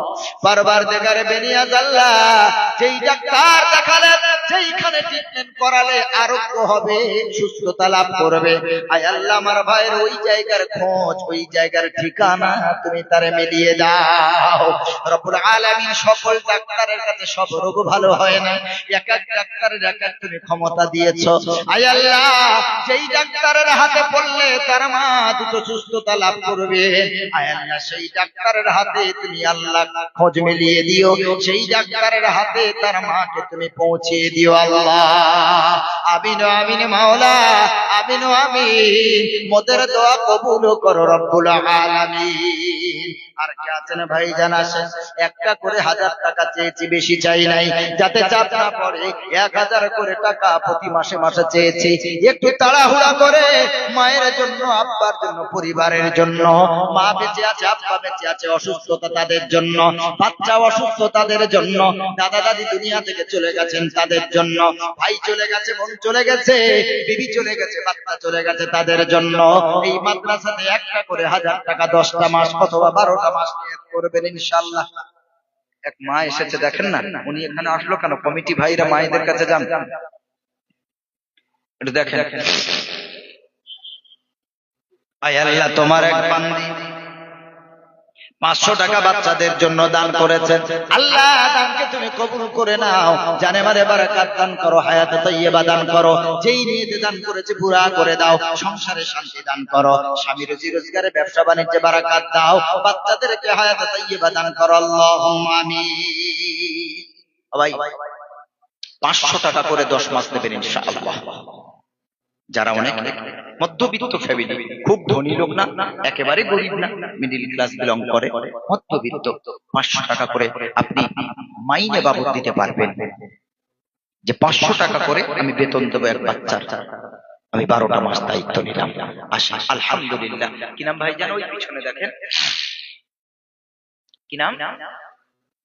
পরওয়ারদিগার বেরিয়াস আল্লাহ, যেই ডাক্তার দেখালেন, যেইখানে ট্রিটমেন্ট করালে আরোগ্য হবে, সুস্থতা লাভ করবে, আয় আল্লাহ, আমার ভাইয়ের ওই জায়গার খোঁজ, ওই জায়গার ঠিকানা তুমি তারে মিলিয়ে দাও রব্বুল আলামিন। সকল ডাক্তারের কাছে সব রোগ ভালো হয় না, এক এক ডাক্তারের এক এক তুমি ক্ষমতা দিয়েছো। আয় আল্লাহ, যেই ডাক্তারের হাতে পড়লে তার মা দুটো সুস্থতা লাভ করবে, আয় আল্লাহ, সেই ডাক্তারের হাতে তুমি আল্লাহ খোঁজ মিলিয়ে দিও, সেই ডাক্তারের হাতে তার মাকে তুমি পৌঁছে দিও আল্লাহ। আমিন আমিন মাওলা, আমিন আমিন। মোদের দোয়া কবুল করো রব্বুল আলামিন। আর কে আছেন ভাই জানাছেন, একটা করে 1000 টাকা চেয়েছি, বেশি চাই নাই, যাতে চাপ না পড়ে। 1000 করে টাকা প্রতি মাসে মাসে চেয়েছি, একটু তাড়াহুড়া করে মায়ের জন্য, আব্বার জন্য, পরিবারের জন্য। মা বেঁচে আছে, আব্বা বেঁচে আছে, অসুস্থতা তাদের জন্য, বাচ্চা অসুস্থ তাদের জন্য, দাদা দাদি দুনিয়া থেকে চলে গেছেন তাদের জন্য, ভাই চলে গেছে, বোন চলে গেছে, বিবি চলে গেছে, বাচ্চা চলে গেছে তাদের জন্য। এই মাদ্রাসাতে একটা করে 1000 টাকা 10টা মাস অথবা 12টা মাস নিয়ত করবেন ইনশাআল্লাহ। এক মা এসেছে, দেখেন না, উনি এখানে আসলো কেন? কমিটি ভাইরা মায়েদের কাছে যান, একটু দেখেন। আয় আল্লাহ, তোমার এক বান্দি 500 টাকা বাচ্চাদের জন্য দান করেছেন, আল্লাহ দানকে তুমি কবুল করে নাও, জানে মারে বারাকাত দান করো, হায়াতে তাইয়্যিবা দান করো, যেই নিয়তে দান করেছে পুরা করে দাও, সংসারে শান্তি দান করো, স্বামী রুজি রোজগারে ব্যবসা বাণিজ্যে বারাকাত দাও, বাচ্চাদেরকে হায়াতে তাইয়্যিবা দান করো, আল্লাহুম্মা আমিন। ভাই 500 টাকা করে 10 মাস নেবেন ইনশাআল্লাহ। যারা অনেক মধ্যবিত্ত ফ্যামিলি, খুব ধনী লোক না, একেবারে গরিব না, মিডিল ক্লাস বিলং করে, মধ্যবিত্ত, 500 টাকা করে আপনি মাইনে বাবদ দিতে পারবেন, যে 500 টাকা করে আমি বেতন দেবো এক বাচ্চার, আমি 12টা মাস দায়িত্ব নিলাম। আশা আলহামদুলিল্লাহ। কি নাম ভাই জানো? ওই পিছনে দেখেন, কি নাম?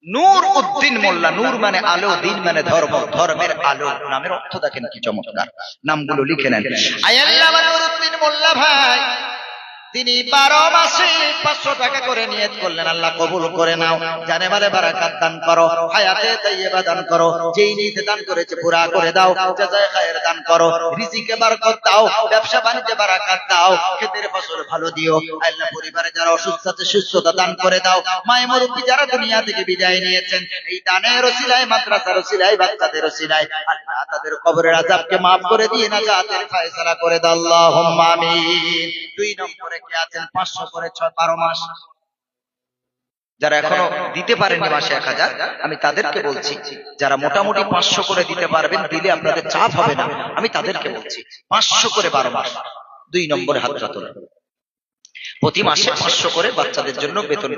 নূর উদ্দিন মোল্লা। নূর মানে আলো, দিন মানে ধর্ম, ধর্মের আলো। নামের অর্থ দেখেন কি চমৎকার, নামগুলো লিখে নেন। আয় আল্লাহ, নূর উদ্দিন মোল্লা ভাই, তিনি 12 মাসে 500 টাকা করে নিয়ত করলেন, আল্লাহ কবুল করে নাও, জানে মালে বারাকাত দান করো, হায়াতে তাইয়্যিবা দান করো, যেই নিয়তে দান করেছে পুরা করে দাও, জাযায়ে খায়ের দান করো, রিজিকে বরকত দাও, ব্যবসা বাণিজ্যে বারাকাত দাও, ক্ষেতের ফসল ভালো দিও। আল্লাহ, পরিবারে যারা অসুস্থ আছে সুস্থতা দান করে দাও, মায়ে মুরব্বি যারা দুনিয়া থেকে বিদায় নিয়েছেন, এই দানের ওসিলায়, মাদ্রাসার ওসিলায়, বাচ্চাদের ওসিলায়, আল্লাহ তাদের কবরের আযাবকে maaf করে দিয়ে নাজাতের ফয়সালা করে দাও, আল্লাহুম্মা আমিন। 2 নম্বরে কে আছেন 500 করে 12 মাস, যারা এখনো দিতে পারেননি মাসে 1000, আমি তাদেরকে বলছি, যারা মোটামুটি 500 করে দিতে পারবেন, দিলে আপনাদের চাপ হবে না, আমি তাদেরকে বলছি 500 করে 12 মাস 2 নম্বরে হাতটা তোলেন। প্রতি মাসে 500 করে বাচ্চাদের জন্য বেতন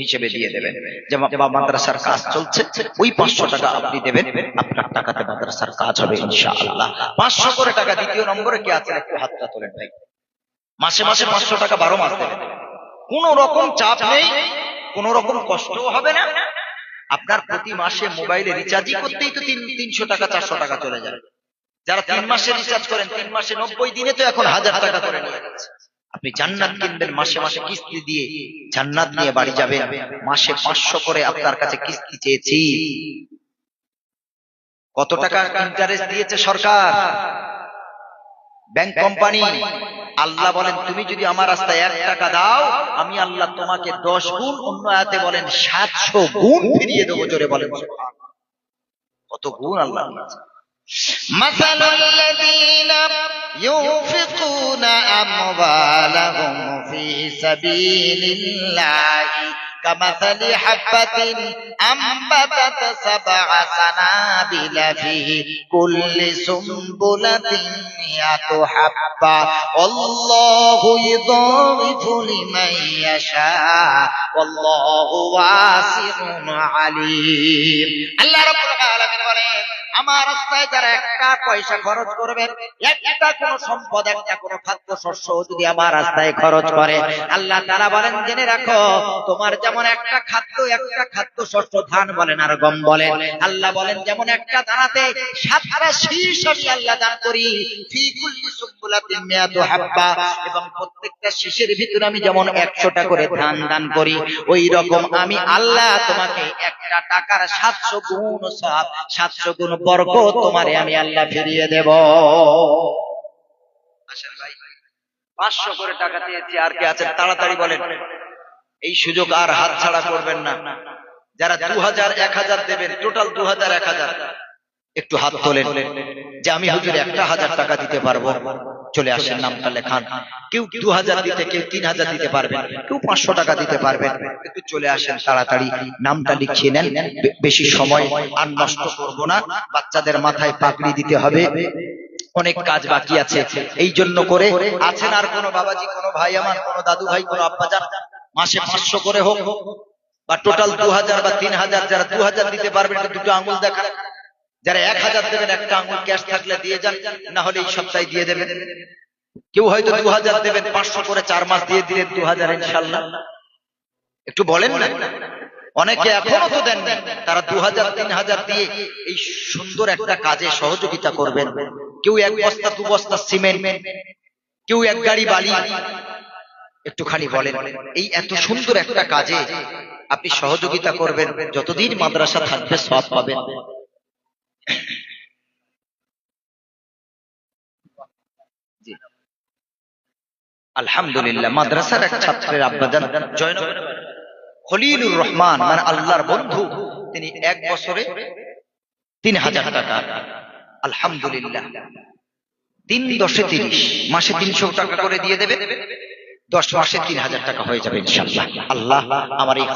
হিসেবে দিয়ে দেবেন। যেমন মাদ্রাসার কাজ চলছে, ওই 500 টাকা আপনি দেবেন, আপনার টাকাতে মাদ্রাসার কাজ হবে ইনশাআল্লাহ। 500 করে টাকা। দ্বিতীয় নম্বরে কে আছেন একটু হাতটা তোলেন ভাই। মাসে মাসে 500 টাকা 12 মাস দেবেন। কোন রকম চাপ নেই, কোন রকম কষ্টও হবে না। আপনার প্রতি মাসে মোবাইলে রিচার্জই করতেই তো 300 টাকা 400 টাকা চলে যায়। যারা 3 মাসে রিচার্জ করেন, 3 মাসে 90 দিনে তো এখন 1000 টাকা করে নিয়ে যাচ্ছে। আপনি জান্নাত কিনবেন, মাসে মাসে কিস্তি দিয়ে জান্নাত নিয়ে বাড়ি যাবেন। মাসে 500 করে আপনার কাছে কিস্তি চেয়েছি। কত টাকা ইন্টারেস্ট দিয়েছে সরকার, ব্যাংক কোম্পানি? আল্লাহ বলেন তুমি যদি আমার রাস্তায় 1 টাকা দাও, আমি আল্লাহ তোমাকে 10 গুণ, অন্য আয়াতে বলেন 700 গুণ ফিরিয়ে দেবো। জোরে বলেন সুবহানাল্লাহ। কত গুণ আল্লাহ দিয়েছে। মাসালুল লাযীনা ইউনফিকুনা আমওয়ালাহুম ফি সাবিলিল্লাহি কামাসালি হাববাতিন আম্বাতাত সাবআ সানাবিলা ফি কুল্লি সুমবুলাতিন মিয়াতু হাব্বা আল্লাহু ইউযাইফু লিমান ইয়াশা ওয়াল্লাহু ওয়াসিউন আলীম। আল্লাহ রাব্বুল আলামিন বলেন, আমার রাস্তায় যারা 1 পয়সা খরচ করবেন, একটা কোন সম্পদ, একটা কোন খাদ্য শস্য যদি আমার রাস্তায় খরচ করে, আল্লাহ তাআলা বলেন জেনে রাখো, তোমার যেমন একটা খাদ্য শস্য, ধান বলেন আর গম বলেন, আল্লাহ বলেন যেমন একটা দানাতে 7টা শীষ আমি আল্লাহ দান করি, ফি কুল্লি সুবুলাতিন মিয়াতু হাব্বা, এবং প্রত্যেকটা শীষের ভিতরে আমি যেমন 100টা করে ধান দান করি, ওই রকম আমি আল্লাহ তোমাকে 1টা টাকার 700 গুণ সওয়াব, 700 গুণ বরকত তোমারে আমি আল্লাহ ফিরিয়ে দেব। আসেন ভাই, 500 করে টাকা দিয়েছি, আর কে আছেন তাড়াতাড়ি বলেন। এই সুযোগ আর হাতছাড়া করবেন না। যারা 2000 1000 দেবেন, টোটাল 2000 1000, একটু হাত তোলেন যে আমি হুজুর 1000 টাকা দিতে পারবো। চলে আসেন, নামটা লেখান। কেউ 2000 দিতে, কেউ 3000 দিতে পারবেন, কেউ 500 টাকা দিতে পারবেন। একটু চলে আসেন তাড়াতাড়ি, নামটা লিখিয়ে নেন। বেশি সময় আর নষ্ট করব না। বাচ্চাদের মাথায় পাগড়ি দিতে হবে, অনেক কাজ বাকি আছে। এই জন্য করে আছেন আর কোন বাবাজি, কোন ভাই আমার, কোন দাদু ভাই, কোন আব্বাজান, মাসে 500 করে হোক বা টোটাল 2000 বা 3000, যারা 2000 দিতে পারবেন দুটো আঙ্গুল দেখান। যারা 1000 দেবেন, একটা আঙ্গুল ক্যাশ থাকলে দিয়ে যান, না হলে এই সপ্তাহে দিয়ে দেবেন। কেউ হয়তো 2000 দেবেন, 500 করে 4 মাস দিয়ে দিলেন 2000 ইনশাআল্লাহ। একটু বলেন না। অনেকে এখনো তো দেন না, তারা 2000 3000 দিয়ে এই সুন্দর একটা কাজে সহযোগিতা করবেন। কেউ 1 বস্তা 2 বস্তা সিমেন্ট, কেউ 1 গাড়ি বালি, একটুখানি বলেন। এই এত সুন্দর একটা কাজে আপনি সহযোগিতা করবেন, যতদিন মাদ্রাসা থাকবে সওয়াব পাবেন। আলহামদুলিল্লাহ, মাদ্রাসার এক ছাত্রের আব্বাজান জয়নগর খলিলুর রহমান, মানে আল্লাহর বন্ধু, তিনি 1 বছরে 3000 টাকা, আলহামদুলিল্লাহ 3 10 30, মাসে 300 টাকা করে দিয়ে দেবে। 10 মাসে 3000 টাকা হয়ে যাবে ইনশাআল্লাহ। আল্লাহ আমার এই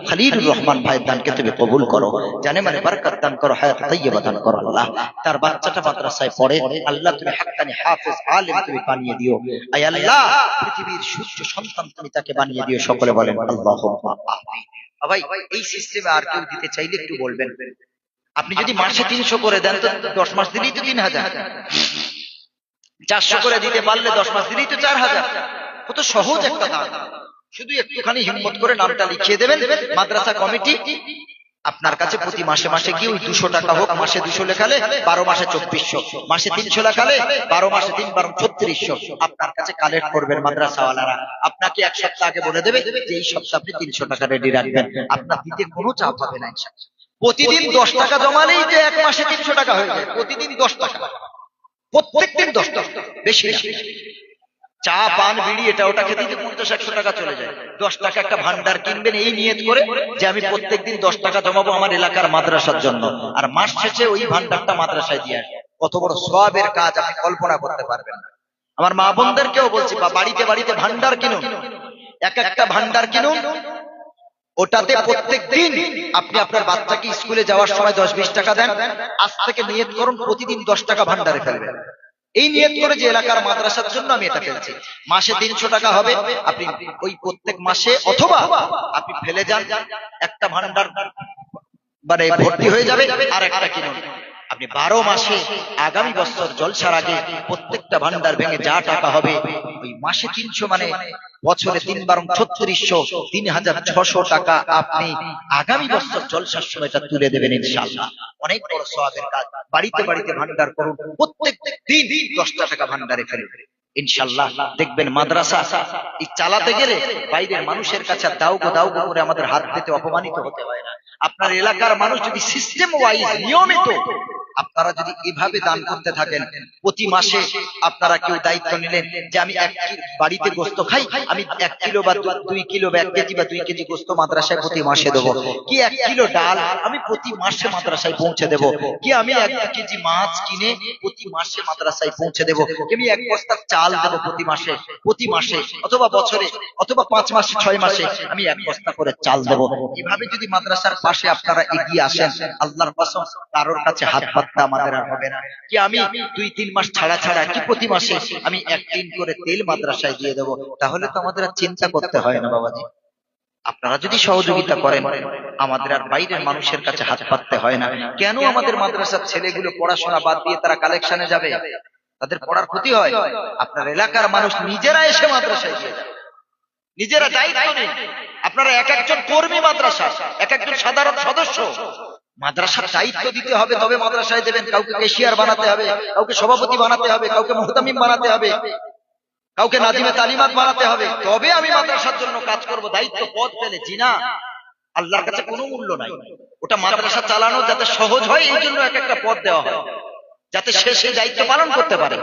খলিলুর রহমান ভাইয়ের দানকে তুমি কবুল করো, জানে মানে বরকত দান করো, হায়াত তাইয়্যিবা দান করো। আল্লাহ তার বাচ্চাটা মাদ্রাসায় পড়ে, আল্লাহ তুমি হাক্কানি হাফেজ আলেম তুমি বানিয়ে দিও। আয় আল্লাহ, পৃথিবীর সূর্য সন্তান তুমি তাকে বানিয়ে দিও। সকলে বলেন আল্লাহুম্মা আমিন। ভাই, এই সিস্টেমে আর কেউ দিতে চাইলে একটু বলবেন। আপনি যদি মাসে 300 করে দেন তো 10 মাস দিলেই তো 3000, 400 করে দিতে পারলে 10 মাস দিলেই তো 4000। কত সহজ একটা কাজ। শুধু একটুখানি হিম্মত করে নামটা লিখিয়ে দেবেন। মাদ্রাসা কমিটি আপনার কাছে প্রতি মাসে মাসে কি ওই 200 টাকা হোক, মাসে 200 লেখালে 12 মাসে 2400, মাসে 300 লেখালে 12 মাসে 3 12 3600 আপনার কাছে কালেক্ট করবেন মাদ্রাসাওয়ালারা। আপনাকে 1 সপ্তাহ আগে বলে দেবে যে এই সপ্তাহে আপনি 300 টাকা রেডি রাখবেন। আপনার দিতে কোনো চাপ হবে না ইনশাআল্লাহ। প্রতিদিন 10 টাকা জমালেই যে 1 মাসে 300 টাকা হয়ে যায়। প্রতিদিন 10 টাকা, প্রত্যেকদিন 10 টাকা, বেশি না। চা পান বিড়ি এটা ওটা খেতে 50-100 টাকা চলে যায়। 10 টাকা একটা ভান্ডার কিনবেন এই নিয়ত করে যে আমি প্রত্যেকদিন 10 টাকা জমাবো আমার এলাকার মাদ্রাসার জন্য, আর মাস শেষে ওই ভান্ডারটা মাদ্রাসায় দিয়ে আসবো। কত বড় সওয়াবের কাজ আপনি কল্পনা করতে পারবেন না। আমার মা বোনদেরকেও বলছি, বাড়িতে বাড়িতে ভান্ডার কিনুন, একটা ভান্ডার কিনুন। ওটাতে প্রত্যেকদিন আপনি আপনার বাচ্চাকে স্কুলে যাওয়ার সময় 10-20 টাকা দেন। আজ থেকে নিয়ত করুন প্রতিদিন 10 টাকা ভান্ডারে ফেলবেন। এই নিয়ত করে যে এলাকার মাদ্রাসার জন্য আমি এটা ফেলছি। মাসে 300 টাকা হবে, আপনি ওই প্রত্যেক মাসে, অথবা আপনি ফেলে যান, একটা ভান্ডার মানে ভর্তি হয়ে যাবে, আর একটা কিনুন। আপনি 12 মাসে আগামী বছর জলসার আগে প্রত্যেকটা ভান্ডার ভেঙে যা টাকা হবে, ওই মাসে 300 মানে বছরে 3 বার 3600, 3600 টাকা আপনি আগামী বছর জলসার সময়টা তুলে দেবেন ইনশাআল্লাহ। অনেক বড় সওয়াবের কাজ। বাড়িতে বাড়িতে ভান্ডার করুন, প্রত্যেক দিন 10টা টাকা ভান্ডারে ফেলবেন ইনশাআল্লাহ। দেখবেন মাদ্রাসা এই চালাতে গেলে বাইরের মানুষের কাছে দাও গো করে আমাদের হাত পেতে অপমানিত হতে হয় না। আপনার এলাকার মানুষ যদি সিস্টেম ওয়াইজ নিয়মিত আপনারা যদি এভাবে দান করতে থাকেন, প্রতি মাসে আপনারা কেউ দায়িত্ব নিলেন যে আমি বাড়িতে গোস্ত খাই, আমি 1 কিলো বা 2 কিলো বা 1 কেজি বা 2 কেজি গোস্ত মাদ্রাসায় প্রতি মাসে দেবো, কি 1 কিলো ডাল আমি প্রতি মাসে মাদ্রাসায় পৌঁছে দেবো, কি আমি 1 কেজি মাছ কিনে প্রতি মাসে মাদ্রাসায় পৌঁছে দেবো, কি আমি 1 বস্তা চাল দেবো প্রতি মাসে অথবা বছরে অথবা 5 মাসে 6 মাসে আমি 1 বস্তা করে চাল দেবো। এভাবে যদি মাদ্রাসার পাশে আপনারা এগিয়ে আসেন, আল্লাহর কসম কারোর কাছে হাত পাততে আমাদের আর হবে না। কি আমি 2-3 মাস ছাড়া কি প্রতি মাসে আমি 1 টিন করে তেল মাদ্রাসায় দিয়ে দেবো, তাহলে তো আমাদের আর চিন্তা করতে হয় না বাবাজি। আপনারা যদি সহযোগিতা করেন, আমাদের আর বাইরের মানুষের কাছে হাত পাততে হয় না। কেন আমাদের মাদ্রাসার ছেলেগুলো পড়াশোনা বাদ দিয়ে তারা কালেকশনে যাবে? তাদের পড়ার ক্ষতি হয়। আপনার এলাকার মানুষ নিজেরা এসে মাদ্রাসায় গিয়ে যাবে, নিজেরা দায়িত্ব নিন। আপনারা এক একজন কর্মী মাদ্রাসা, এক একজন সাধারণ সদস্য, মাদ্রাসার দায়িত্ব দিতে হবে, তবে মাদ্রাসায় দেবেন। কাউকে ক্যাশিয়ার বানাতে হবে, কাউকে সভাপতি বানাতে হবে, কাউকে মুহতামিম বানাতে হবে, কাউকে নাজিমে তালিমাত বানাতে হবে, তবে আমি মাদ্রাসার জন্য কাজ করব। দায়িত্ব পদ পেলে জিনা আল্লাহর কাছে কোনো মূল্য নাই। ওটা মাদ্রাসা চালানো যাতে সহজ হয়, এই জন্য এক একটা পদ দেওয়া হয়, যাতে সে সেই দায়িত্ব পালন করতে পারে।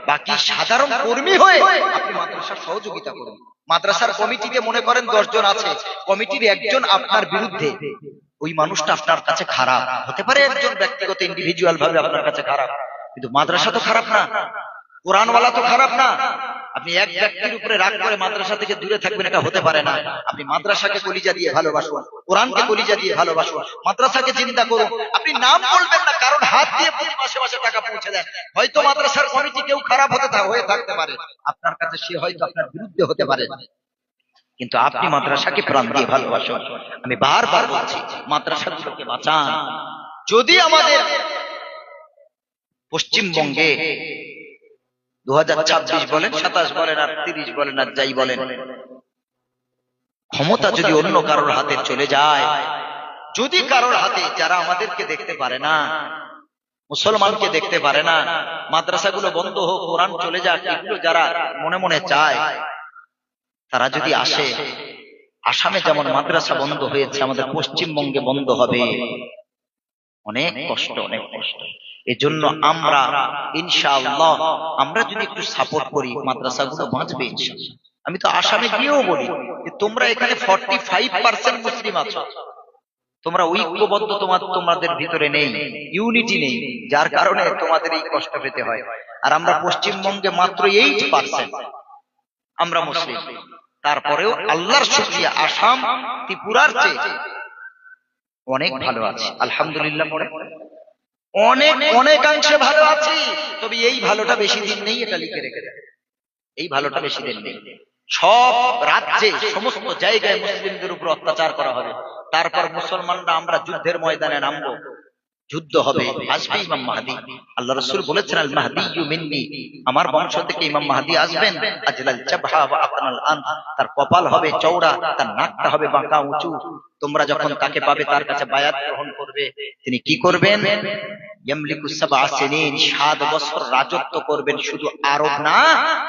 বাকি সাধারণ কর্মী হয়ে আপনি মাদ্রাসার সহযোগিতা করুন। মাদ্রাসার কমিটিতে মনে করেন 10 জন আছে, কমিটির একজন আপনার বিরুদ্ধে, ওই মানুষটা আপনার কাছে খারাপ হতে পারে, একজন ব্যক্তিগত ইন্ডিভিজুয়াল ভাবে আপনার কাছে খারাপ, কিন্তু মাদ্রাসা তো খারাপ না, কোরআনওয়ালা তো খারাপ না। আপনি এক ব্যক্তির উপরে রাগ করে মাদ্রাসা থেকে দূরে থাকবেন, এটা হতে পারে না। আপনি মাদ্রাসাকে কলিজা দিয়ে ভালোবাসুন, কোরআনকে কলিজা দিয়ে ভালোবাসুন, মাদ্রাসাকে চিন্তা করুন। আপনি নাম বলবেন না, কারণ হাত দিয়ে প্রতি মাসে মাসে টাকা পৌঁছে দেন। হয়তো মাদ্রাসার কমিটি কেউ খারাপ হয়ে থাকতে পারে আপনার কাছে, সে হয়তো আপনার বিরুদ্ধে হতে পারে, কিন্তু আপনি মাদ্রাসাকে প্রাণ দিয়ে ভালোবাসুন। আমি বারবার বলছি, মাদ্রাসাগুলোকে বাঁচান। যদি আমাদের পশ্চিমবঙ্গে 2026 বলেন, 27 বলেন, আর 30 বলেন, আর যাই বলেন, ক্ষমতা যদি অন্য কারোর হাতে চলে যায়, যদি কারোর হাতে, যারা আমাদেরকে দেখতে পারে না, মুসলমানকে দেখতে পারে না, মাদ্রাসাগুলো বন্ধ হোক, কোরআন চলে যাক, এগুলো যারা মনে মনে চায়, তারা যদি আসে, আসামে যেমন মাদ্রাসা বন্ধ হয়েছে, আমাদের পশ্চিমবঙ্গে বন্ধ হবে। অনেক কষ্ট, অনেক কষ্ট। এজন্য আমরা ইনশাআল্লাহ, আমরা যদি একটু সাপোর্ট করি, মাদ্রাসাগুলো বাঁচবে ইনশাআল্লাহ। আমি তো আসামে গিয়েও বলি যে তোমরা এখানে 45% মুসলিম আছো, তোমরা ঐক্যবদ্ধ, তোমাদের ভিতরে নেই, ইউনিটি নেই, যার কারণে তোমাদের এই কষ্ট পেতে হয়। আর আমরা পশ্চিমবঙ্গে মাত্র 8% আমরা মুসলিম। তারপরেও আল্লাহর শুকরিয়া, আসাম ত্রিপুরার চেয়ে অনেক ভালো আছে আলহামদুলিল্লাহ। পড়ে অনেকাংশে ভালো আছি, তবে এই ভালোটা বেশি দিন নেই, এটা লিখে রেখে দেয়। এই ভালোটা বেশি দিন নেই। সব রাজ্যে, সমস্ত জায়গায় মুসলিমদের উপর অত্যাচার করা হবে, তারপর মুসলমানরা আমরা যুদ্ধের ময়দানে নামবো, যুদ্ধ হবে, আসবে ইমাম মাহদী। আল্লাহ রাসূল বলেছেন, আল মাহদিয়্যু মিন্নি, আমার বংশ থেকে ইমাম মাহদী আসবেন। আজলাল জাবহা ওয়া আতনাল আন, তার কপাল হবে চওড়া, তার নাকটা হবে বাঁকা উঁচু। তোমরা যখন তাকে পাবে, তার কাছে বায়াত গ্রহণ করবে, তিনি কি করবেন? ইয়ামলিকু 7 সিনিন, 7 বছর রাজত্ব করবেন। শুধু আরব না,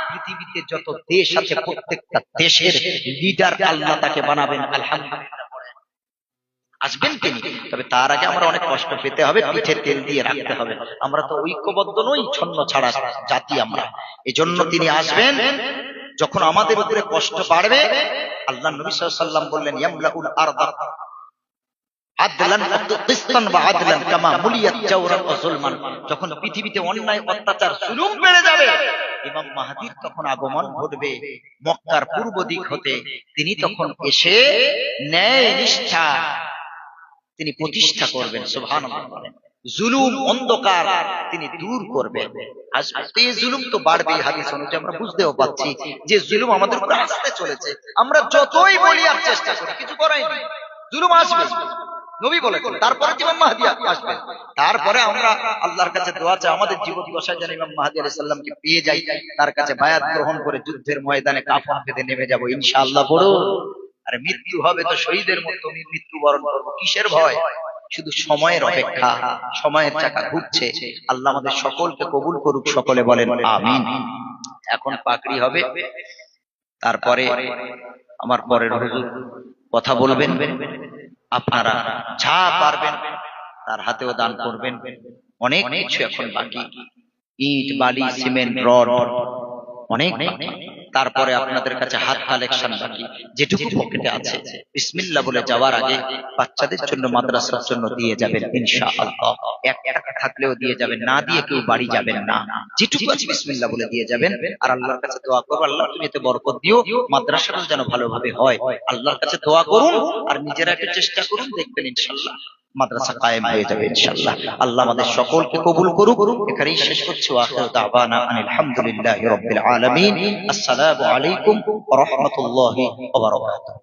পৃথিবীতে যত দেশ আছে প্রত্যেকটা দেশের লিডার আল্লাহ তাকে বানাবেন। আলহামদুলিল্লাহ। আসবেন তিনি, তবে তার আগে আমরা অনেক কষ্ট পেতে হবে, পিঠে তেল দিয়ে রাখতে হবে। আমরা তো ঐক্যবদ্ধ নই, ছন্ন ছাড়া জাতি আমরা। এজন্য তিনি আসবেন যখন আমাদের উপরে কষ্ট বাড়বে। আল্লাহ নবী সাল্লাল্লাহু আলাইহি ওয়াসাল্লাম বললেন, ইয়ামলাউল আরদা আদলান ওয়া কিসতান ওয়া আদলান কামা মুলিয়াত জাওরান ওয়া যুলমান। যখন পৃথিবীতে অন্যায়, অত্যাচার, জুলুম বেড়ে যাবে, ইমাম মাহদীর তখন আগমন ঘটবে মক্কার পূর্ব দিক হতে। তিনি তখন এসে ন্যায় নিষ্ঠা তিনি প্রতিষ্ঠা করবেন। সুবহানাল্লাহ। জুলুম অন্ধকার তিনি দূর করবেন। আসবে এই জুলুম তো বাড়বেই, হাদিস অনুযায়ী আমরা বুঝতেও পাচ্ছি যে জুলুম আমাদের উপর আসতে চলেছে। আমরা যতই বলি আর চেষ্টা করি কিছু করাই নেই, জুলুম আসবে। নবী বলেছেন তারপরে ইমাম মাহদী আসবে। তারপরে আমরা আল্লাহর কাছে দোয়া চাই আমাদের জীবন দশায় যেন ইমাম মাহদী আলাইহিস সালামকে পেয়ে যাই, তার কাছে বায়াত গ্রহণ করে যুদ্ধের ময়দানে কাফন পেতে নেমে যাব ইনশাআল্লাহ। বড় আর মৃত্যু হবে তো শহীদের মতো মৃত্যুবরণ করবো, কিসের ভয়? শুধু সময়ের অপেক্ষা, সময়ের চাকা ঘুরছে। আল্লাহ আমাদের সকলকে কবুল করুক, সকলে বলেন আমিন। এখন পাকড়ি হবে, তারপরে আমার পরের হুজুর কথা বলবেন। আপনারা যা পারবেন তার হাতেও দান করবেন। অনেক কিছু এখন বাকি, ইট বালি সিমেন্ট রড অনেক বাকি। তারপরে আপনাদের কাছে হাত কালেকশন বাকি, যেটুকু পকেটে আছে বিসমিল্লাহ বলে যাওয়ার আগে বাচ্চাদের জন্য মাদ্রাসার জন্য দিয়ে যাবেন ইনশাআল্লাহ। এক টাকা থাকলেও দিয়ে যাবেন, না দিয়ে কেউ বাড়ি যাবেন না। যেটুকু আছে বিসমিল্লাহ বলে দিয়ে যাবেন। আর আল্লাহর কাছে দোয়া করব, আল্লাহ তুমি এতে বরকত দিও, মাদ্রাসাটা যেন ভালোভাবে হয়। আল্লাহর কাছে দোয়া করুন আর নিজেরা একটু চেষ্টা করুন, দেখবেন ইনশাআল্লাহ মাদ্রাসা কায়েম হয়ে যাবে ইনশাআল্লাহ। আল্লাহ আমাদের সকলকে কবুল করুক। এখানেই শেষ করছি। ওয়া আখিরু দাওয়ানা আনিল হামদুলিল্লাহি রাব্বিল আলামিন। আসসালামু আলাইকুম ওয়া রাহমাতুল্লাহি ওয়া বারাকাতুহু।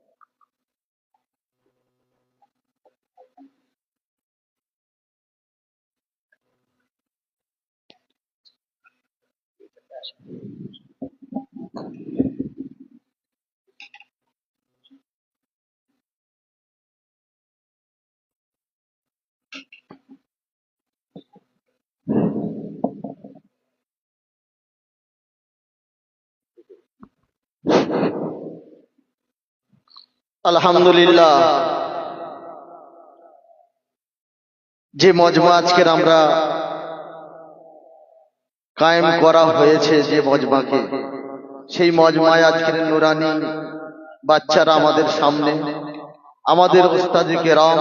আলহামদুলিল্লাহ, যে মজমা আজকের আমরা কায়েম করা হয়েছে, যে মজমাকে, সেই মজমায় আজকের নুরানি বাচ্চারা আমাদের সামনে, আমাদের উস্তাদ-ই কেরাম